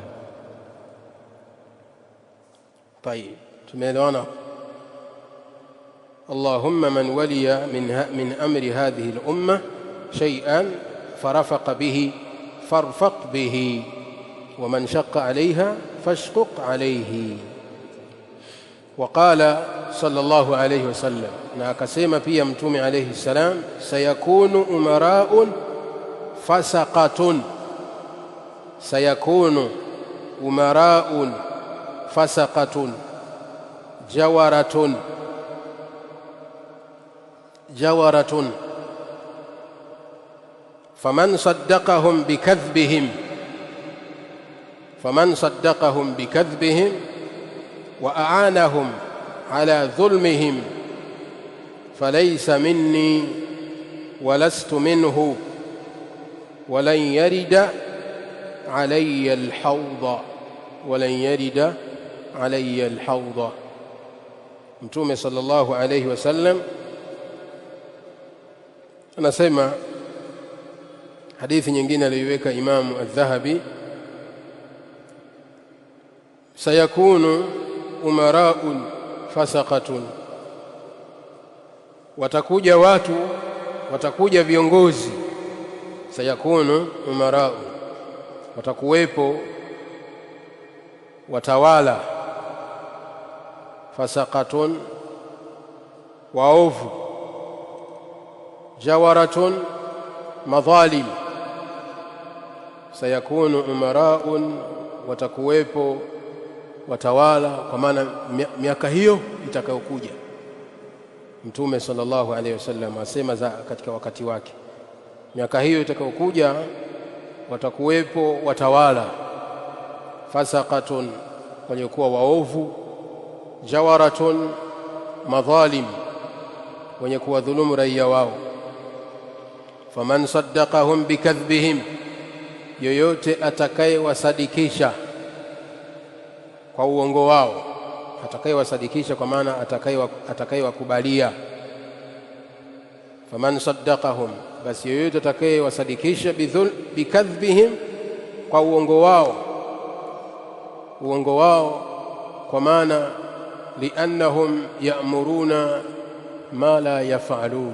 طيب tumeelewana. اللهم من ولي من أمر هذه الأمة شيئا فرفق به فارفق به، ومن شق عليها فاشقق عليه. وقال صلى الله عليه وسلم، na akasema pia Mtume alayhi salam, sayakunu umara'un fasaqatun, sayakunu umara'un fasaqatun jawaratun jawaratun faman saddaqahum bikadhbihim wa a'anahum ala dhulmihim falaysa minni wa lastu minhu wa lan yarida alayya al-hawda. Mtume sallallahu alayhi wasallam anasema, hadithi nyingine aliyoiweka Imamu Adh-Dhahabi, sayakunu umara'un fasaqatun, watakuja viongozi. Sayakunu umara'u, watakuwepo watawala. Fasaqatun, waovu. Jawaratun, madhalim. Sayakunu umara'un, watakuwepo watawala, kwa maana miaka hiyo itakayokuja. Mtume sallallahu alayhi wasallam asema katika wakati wake, miaka hiyo itakayokuja watakuwepo watawala. Fasaqatun, waliokuwa waovu. Jawaratun, madhalim, wenye kuwadhulumu raia wao. Faman saddaqahum bikadhbihim, yoyote atakayewasadikisha kwa uongo wao, atakayewasadikisha kwa maana atakayewakubalia. Faman saddaqahum, basi yoyote atakayewasadikisha bikadhbihim, kwa uongo wao, kwa maana liannahum ya'muruna ma la yaf'alun,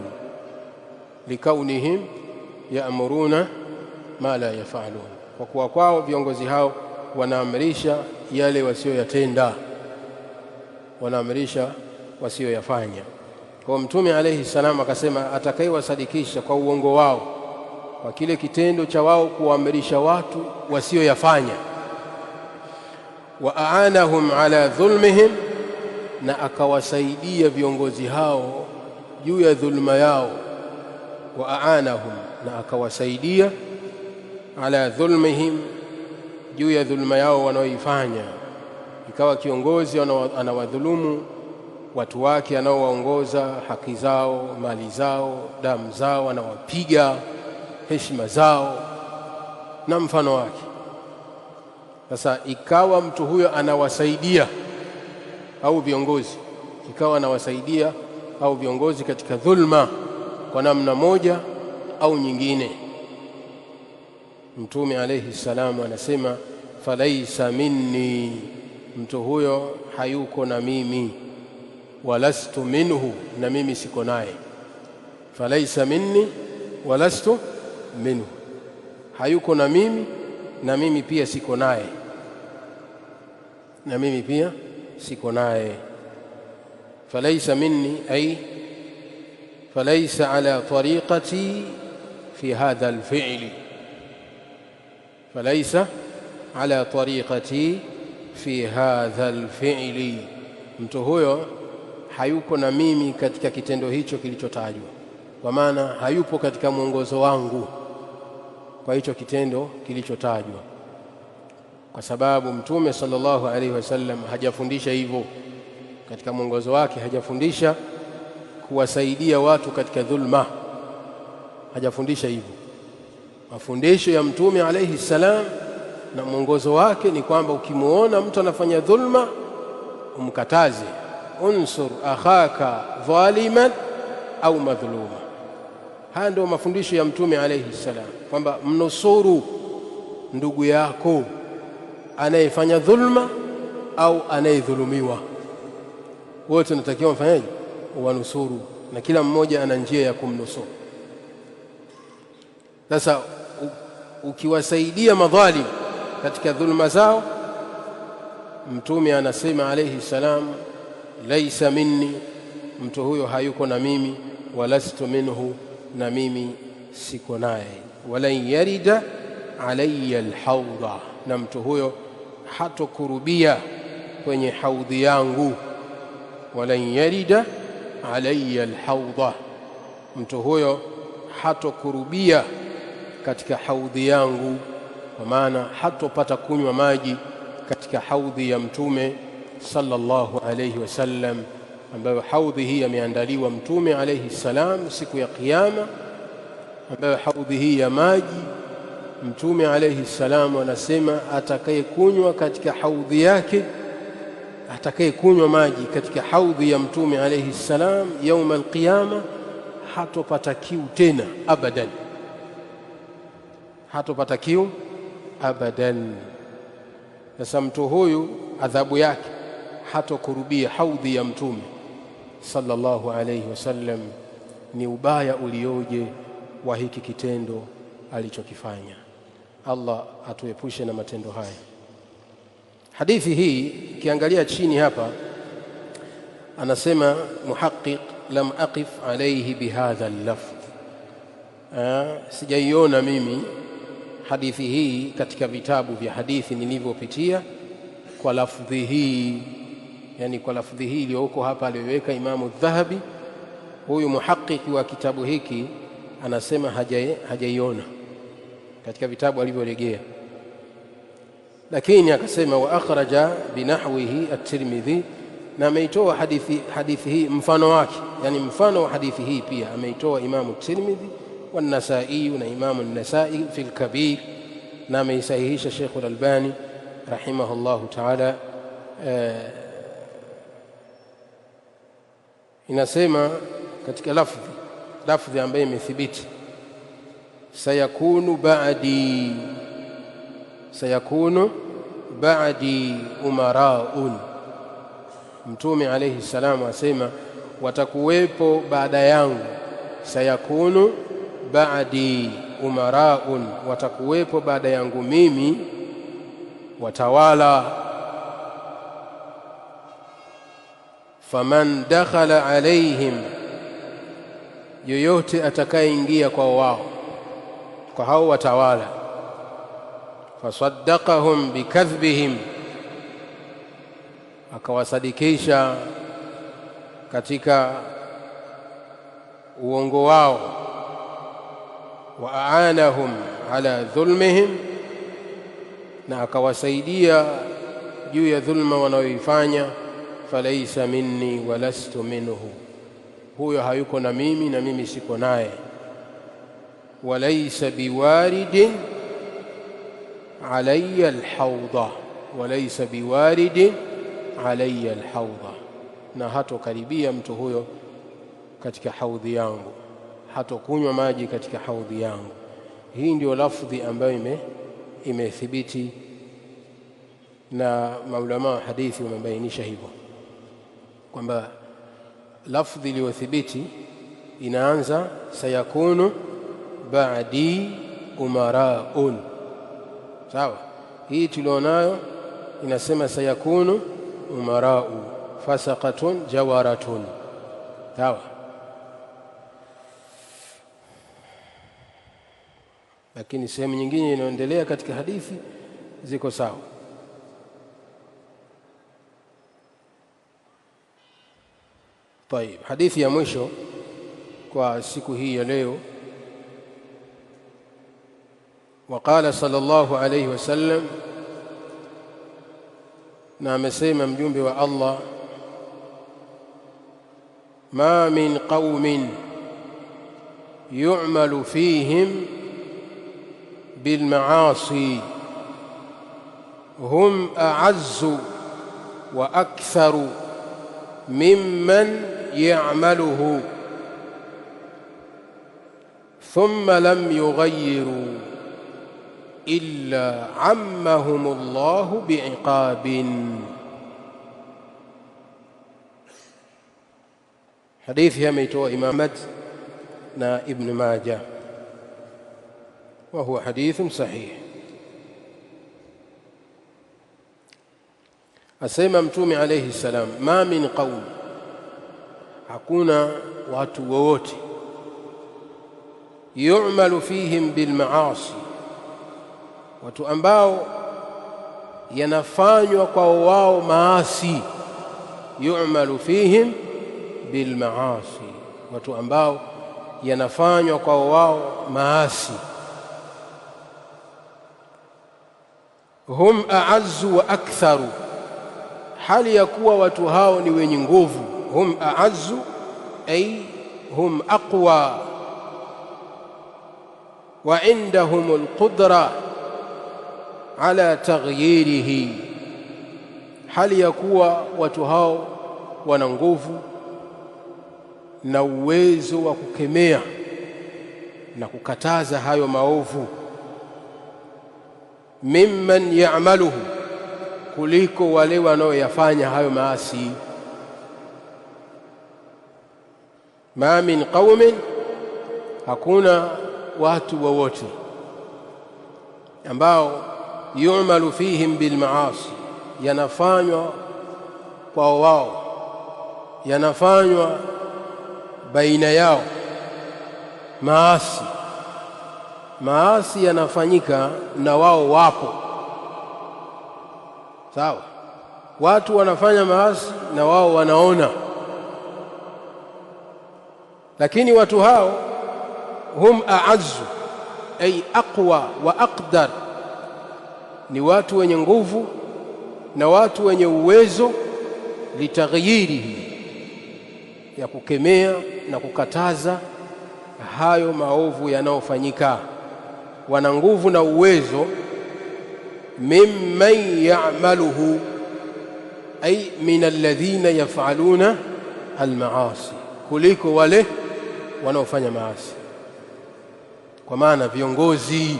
likaunihim ya'muruna ma la yaf'alun, kwa kuwa kwao viongozi hao wanaamrisha yale wasiyoyatenda, wanaamrisha wasiyoyafanya. Kwa Mtume alayhi salam akasema, atakayewasadikisha kwa uongo wao, kwa kile kitendo cha wao kuamrisha watu wasiyoyafanya. Wa a'anahum ala dhulmihim, na akawasaidia viongozi hao juu ya dhulma yao. Wa a'anahum, na akawasaidia ala dhulmihim, juu ya dhulma yao wanaoifanya. Ikawa kiongozi anawadhulumu watu wake anaowaongoza, haki zao, mali zao, damu zao, anawapiga, heshima zao na mfano wake. Sasa ikawa mtu huyo anawasaidia au viongozi, katika dhulma kwa namna moja au nyingine. Mtume alayhi salamu anasema, falaisa minni, mtu huyo hayuko na mimi. Walastu minhu, na mimi siko naye. Falaisa minni walastu minhu, hayuko na mimi na mimi pia siko naye. Falaisa minni ay falaisa ala tariqati fi hadha alfi'li, falaisa ala tariqati fi hadha alfi'li, mtu huyo hayuko na mimi katika kitendo hicho kilichotajwa, kwa maana hayupo katika mwongozo wangu kwa hicho kitendo kilichotajwa, kwa sababu Mtume sallallahu alaihi wasallam hajafundisha hivyo. Katika mwongozo wake hajafundisha kuwasaidia watu katika dhulma, hajafundisha hivyo. Mafundisho ya Mtume alaihi salam na mwongozo wake ni kwamba ukimuona mtu anafanya dhulma, umkataze. Unsur akhaka dhaliman au madhluma, Haya ndio mafundisho ya Mtume alayhi salam, kwamba mnusuru ndugu yako anayefanya dhulma au anayedhulumiwa. Wote tunatakiwa mfanyaje? Wanusuru, na kila mmoja ana njia ya kumnusuru. Sasa ukiwasaidia madhalim katika dhulma zao, Mtume anasema alayhi salam, laisa minni, mtu huyo hayuko na mimi, walastu minhu, na mimi siko naye. Walan yarida alayya alhawda, na mtu huyo hatokurubia kwenye haudhi yangu. Walan yarida alayya alhawda, mtu huyo hatokurubia katika haudhi yangu, kwa maana hatopata kunywa maji katika haudhi ya Mtume sallallahu alayhi wasallam, ambayo haudhi hii ameandaliwa Mtume alayhi salam siku ya Kiyama, ambayo haudhi hii ya maji Mtume alayhi salam anasema atakayekunywa katika haudhi yake, atakayekunywa maji katika haudhi ya Mtume alayhi salam yaum alqiyama hatopata kiu tena abadan, hatopata kiu abadan. Sasa mtu huyu adhabu yake hatokurubia haudhi ya Mtume sallallahu alayhi wasallam. Ni ubaya ulioje wa hiki kitendo alichokifanya. Allah atuepushe na matendo haya. Hadithi hii ukiangalia chini hapa anasema muhaqqiq, lam aqif alayhi bihadha al-lafz, sijaiona mimi hadithi hii katika vitabu vya hadithi nilivyopitia kwa lafdhi hii, yani kwa lafdhi hii iliyoko hapa aliyoweka Imamu Dhahabi. Huyu muhaqqiq wa kitabu hiki anasema hajaiona katika vitabu alivyolegea, lakini akasema wa akhraja binahwihi at-Tirmidhi, na ameitoa hadithi hii mfano wake, yani mfano wa hadithi hii pia ameitoa Imamu Tirmidhi wa Nasai na Imamu Nasai fi al-Kabir, na ameisahihisha Sheikh al-Albani rahimahullahu ta'ala. Inasema katika lafdhi ambayo imethibiti, sayakunu ba'di umaraun. Mtume alayhi salamu asema watakuwepo baada yangu, sayakunu ba'di umaraun, watakuwepo baada yangu mimi watawala. Faman dakhala alaihim, yoyote atakayeingia kwa wao, kwa hao watawala, fasaddaqahum bikadhbihim, akawasadikisha katika uongo wao, wa aanahum ala dhulmihim, na akawasaidia juu ya dhulma wanayoifanya, falaysa minni walastu minhu, huyo hayuko na mimi na mimi siko naye. Walaysa biwaridin alayya alhawda, walaysa biwaridin alayya alhawda, na hatokaribia mtu huyo katika haudhi yangu, hatokunywa maji katika haudhi yangu. Hii ndio lafdhi ambayo imethibiti, na maulama wa hadithi wamebainisha hivyo kwamba lafdhi iliyothibiti inaanza sayakunu ba'di umaraun. Sawa, hii tulionayo inasema sayakunu umarau fasaqatun jawaratun. Sawa, lakini sehemu nyingine inaendelea katika hadithi ziko sawa. طيب, hadithi ya mwisho kwa siku hii ya leo. Waqala sallallahu alayhi wasallam, na amesema mjumbe wa Allah, ma min qaumin yu'malu fihim bil ma'asi hum a'azzu wa aktharu mimman يعمله thumma lam yughayyiru illa ammahumullahu bi'iqabin. Hadithi ameitoa Imam Ahmad na Ibn Majah wa huwa hadithun sahih. Asema Mtume alayhi salam, ma min qaum, hakuna watu wowote, yu'malu fihim bil maasi, watu ambao yanafanywa kwa wao maasi, yu'malu fihim bil maasi, watu ambao yanafanywa kwa wao maasi, hum a'azzu wa aktharu, hali ya kuwa watu hao ni wenye nguvu. Hum a'azzu ay hum aqwa wa indahum alqudra ala taghyirihi, hali ya kuwa watu hao wana nguvu na uwezo wa kukemea na kukataza hayo maovu. Mimman ya'maluhu, kuliko wale wanaoyafanya hayo maasi. Ma min qaumin, hakuna watu wowote ambao yu'malu fihim bil maasi, yanafanywa kwa wao, yanafanywa baina yao maasi. Maasi yanafanyika na wao wapo, sawa. Watu wanafanya maasi na wao wanaona, lakini watu hao hum a'azzu ay aqwa wa aqdar, ni watu wenye nguvu na watu wenye uwezo, litaghyirihi, ya kukemea na kukataza hayo maovu yanayofanyika. Wana nguvu na uwezo. Mimman ya'maluhu ay min alladhina yaf'aluna almaasi, kuliko wale wanaofanya maasi. Kwa maana viongozi,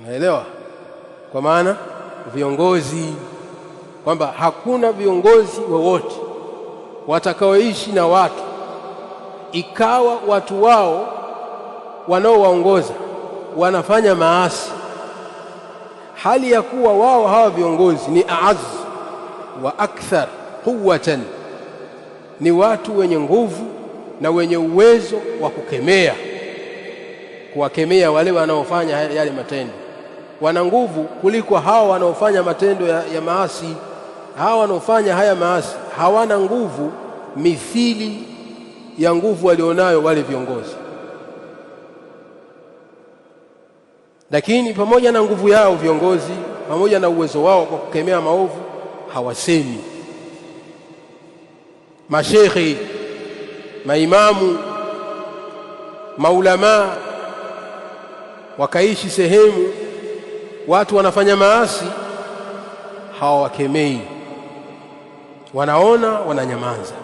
unaelewa? Kwa maana viongozi, kwamba hakuna viongozi wowote watakaoishi na watu ikawa watu wao wanaowaongoza wanafanya maasi, hali ya kuwa wao hawa viongozi ni aaz wa akthar quwwatan, ni watu wenye nguvu na wenye uwezo wa kukemea, kuwakemea wale wanaofanya yale matendo. Wana nguvu kuliko hawa wanaofanya matendo ya maasi. Hawa wanaofanya haya maasi hawana nguvu mithili ya nguvu walionayo wale viongozi. Lakini pamoja na nguvu yao viongozi, pamoja na uwezo wao kwa kukemea maovu, hawasemi. Mashekhi, maimamu, maulamaa wakaishi sehemu watu wanafanya maasi, hawawakemei, wanaona, wananyamaza,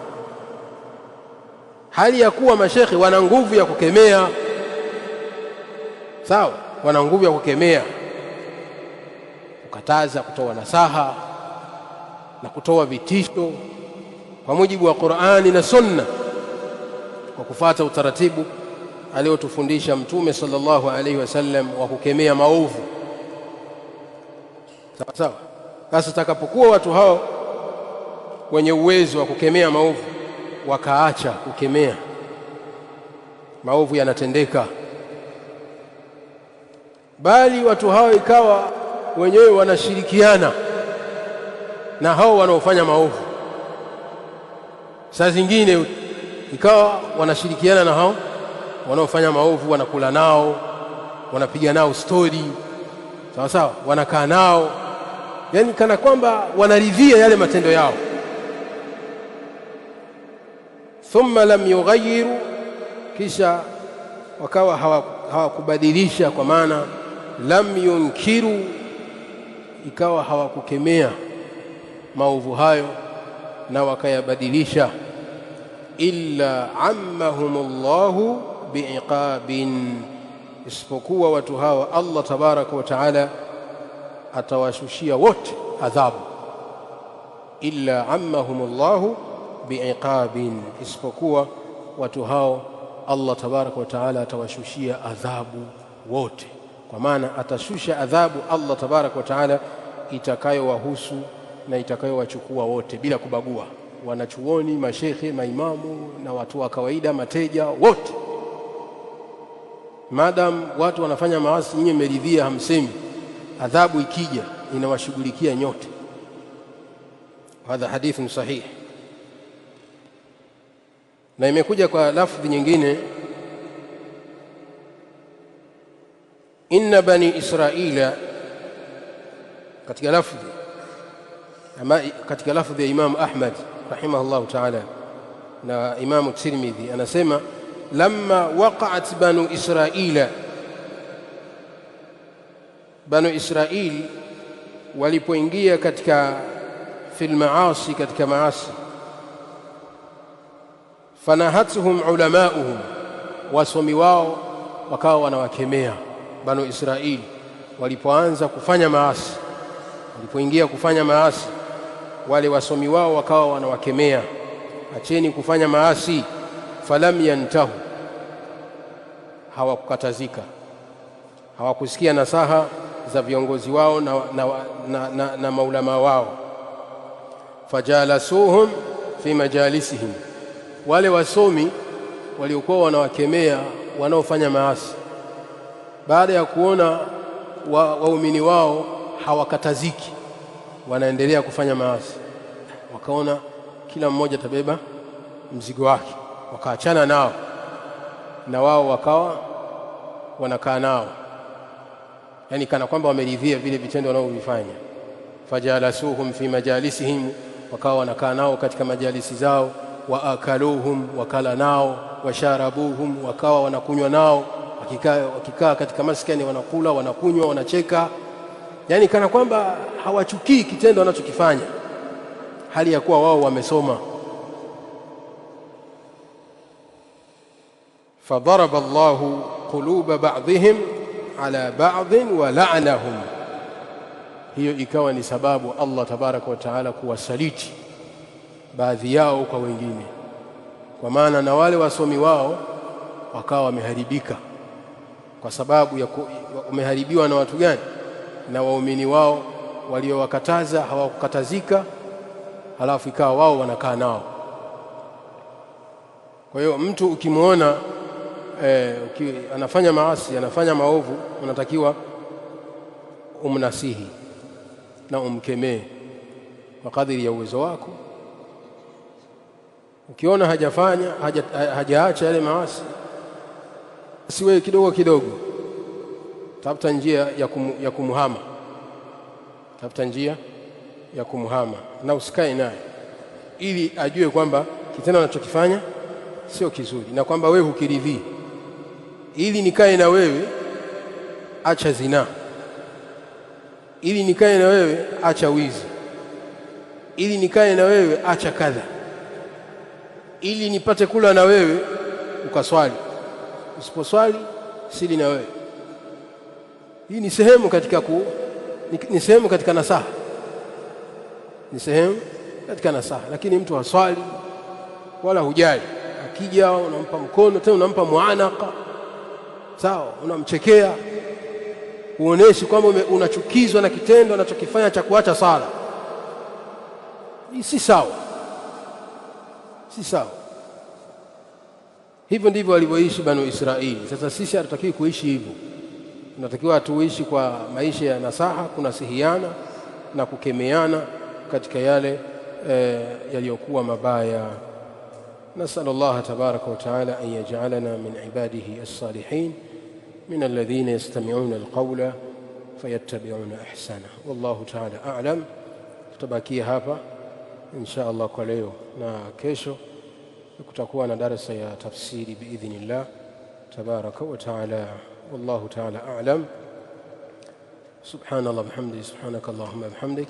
hali ya kuwa mashekhi wana nguvu ya kukemea. Sawa, wana nguvu ya kukemea, kukataza, kutoa nasaha na kutoa vitisho kwa mujibu wa Qur'ani na Sunna, kwa kufuata utaratibu aliotufundisha Mtume sallallahu alaihi wasallam wa kukemea maovu. Sawa sawa. Sasa takapokuwa watu hao wenye uwezo wa kukemea maovu wakaacha kukemea, maovu yanatendeka, bali watu hao ikawa wenyewe wanashirikiana na hao wanaofanya maovu. Saa zingine ikawa wanashirikiana na hao wanaofanya maovu, wanakula nao, wanapiga nao stori, sawa sawa, wanakaa nao, yani kana kwamba wanaridhia yale matendo yao. Thumma lam yughayyiru, kisha wakawa hawakubadilisha, kwa maana lam yunkiru, ikawa hawakukemea maovu hayo na wakayabadilisha. Illa ammahumullahu biiqabin, isipokuwa watu hawa Allah tabaraka wa taala atawashushia wote adhabu. Illa ammahumullahu biiqabin, isipokuwa watu hao Allah tabaraka wa taala atawashushia adhabu wote, kwa maana atashusha adhabu Allah tabaraka wa taala itakayowahusu na itakayowachukua wote bila kubagua, wanachuoni, mashekhe, maimamu na watu wa kawaida, mateja, wote. Madam watu wanafanya maasi, nyinyi mmeridhia, hamsemi, adhabu ikija inawashughulikia nyote. Hadha hadithun sahih. Na imekuja kwa lafdhi nyingine, inna bani Israila, katika lafdhi ya Imam Ahmad rahimahullah ta'ala na Imam Tirmidhi, anasema lamma waqa'at banu Israila, banu Israil walipoingia katika fil maasi, katika maasi, fanahatuhum ulamauhum, wasomi wao wakawa wanawakemea banu Israil walipoanza kufanya maasi. Walipoingia kufanya maasi, wale wasomi wao wakawa wanawakemea, acheni kufanya maasi. Falam yantahu, hawakukatazika, hawakusikia nasaha za viongozi wao na maulama wao. Fajalasuhum fi majalisihim, wale wasomi waliokuwa wanawakemea wanaofanya maasi, baada ya kuona waumini wao hawakataziki, wanaendelea kufanya maasi, wakaona kila mmoja tabeba mzigo wake, wakaachana nao na wao wakawa wanakaa nao, yani kana kwamba wameridhia vile vitendo wanavyofanya. Fajalasuhum fi majalisihim, wakawa wanakaa nao katika majalisi zao. Wa akaluhum, wakala nao. Washarabuhum, wakawa wanakunywa nao, wakikaa katika maskani wanakula, wanakunywa, wanacheka, yani kana kwamba hawachukii kitendo wanachokifanya, hali ya kuwa wao wamesoma. Fadaraba Allahu quluba ba'dihim ala ba'dhin wa la'anahum, hiyo ikawa ni sababu Allah tabaraka wa taala kuwasaliti baadhi yao kwa wengine, kwa maana na wale wasomi wao wakawa wameharibika, kwa sababu ya wameharibiwa na watu gani? Na waumini wao waliowakataza hawakukatazika, halafu ikawa wao wanakaa nao. Kwa hiyo mtu ukimwona anafanya maasi, anafanya maovu, unatakiwa umnasihi na umkemee kwa kadiri ya uwezo wako. Ukiona hajaacha yale maasi, siwe kidogo kidogo, tafuta njia ya kumhama, tafuta njia ya kumhama, na usikae naye, ili ajue kwamba kitendo anachokifanya sio kizuri na kwamba wewe hukiridhii. Ili nikae na wewe, acha zina. Ili nikae na wewe, acha wizi. Ili nikae na wewe, acha kadha. Ili nipate kula na wewe, ukaswali. Usiposwali, sili na wewe. Hii ni sehemu katika ni sehemu katika nasaha, ni sehemu katika nasaha. Lakini mtu haswali wala hujali, akija unampa mkono, tena unampa muanaka, sawa, unamchekea, uoneshi kwamba unachukizwa na kitendo anachokifanya cha kuacha sala. Hii si sawa, si sawa. Hivyo ndivyo walivyoishi banu Israili. Sasa sisi hatutakiwi kuishi hivyo, tunatakiwa tuishi kwa maisha ya nasaha, kunasihiana na kukemeana katika yale yaliyokuwa mabaya. نسأل الله تبارك وتعالى أن يجعلنا من عباده الصالحين من الذين يستمعون القول فيتبعون أحسنه. والله تعالى أعلم. tutabakia hapa insha Allah kwa leo, na kesho kutakuwa na darasa ya tafsiri biidhnillah tabaraka wa taala. wallahu taala a'lam. subhanallah bihamdihi, subhanakallahumma bihamdik.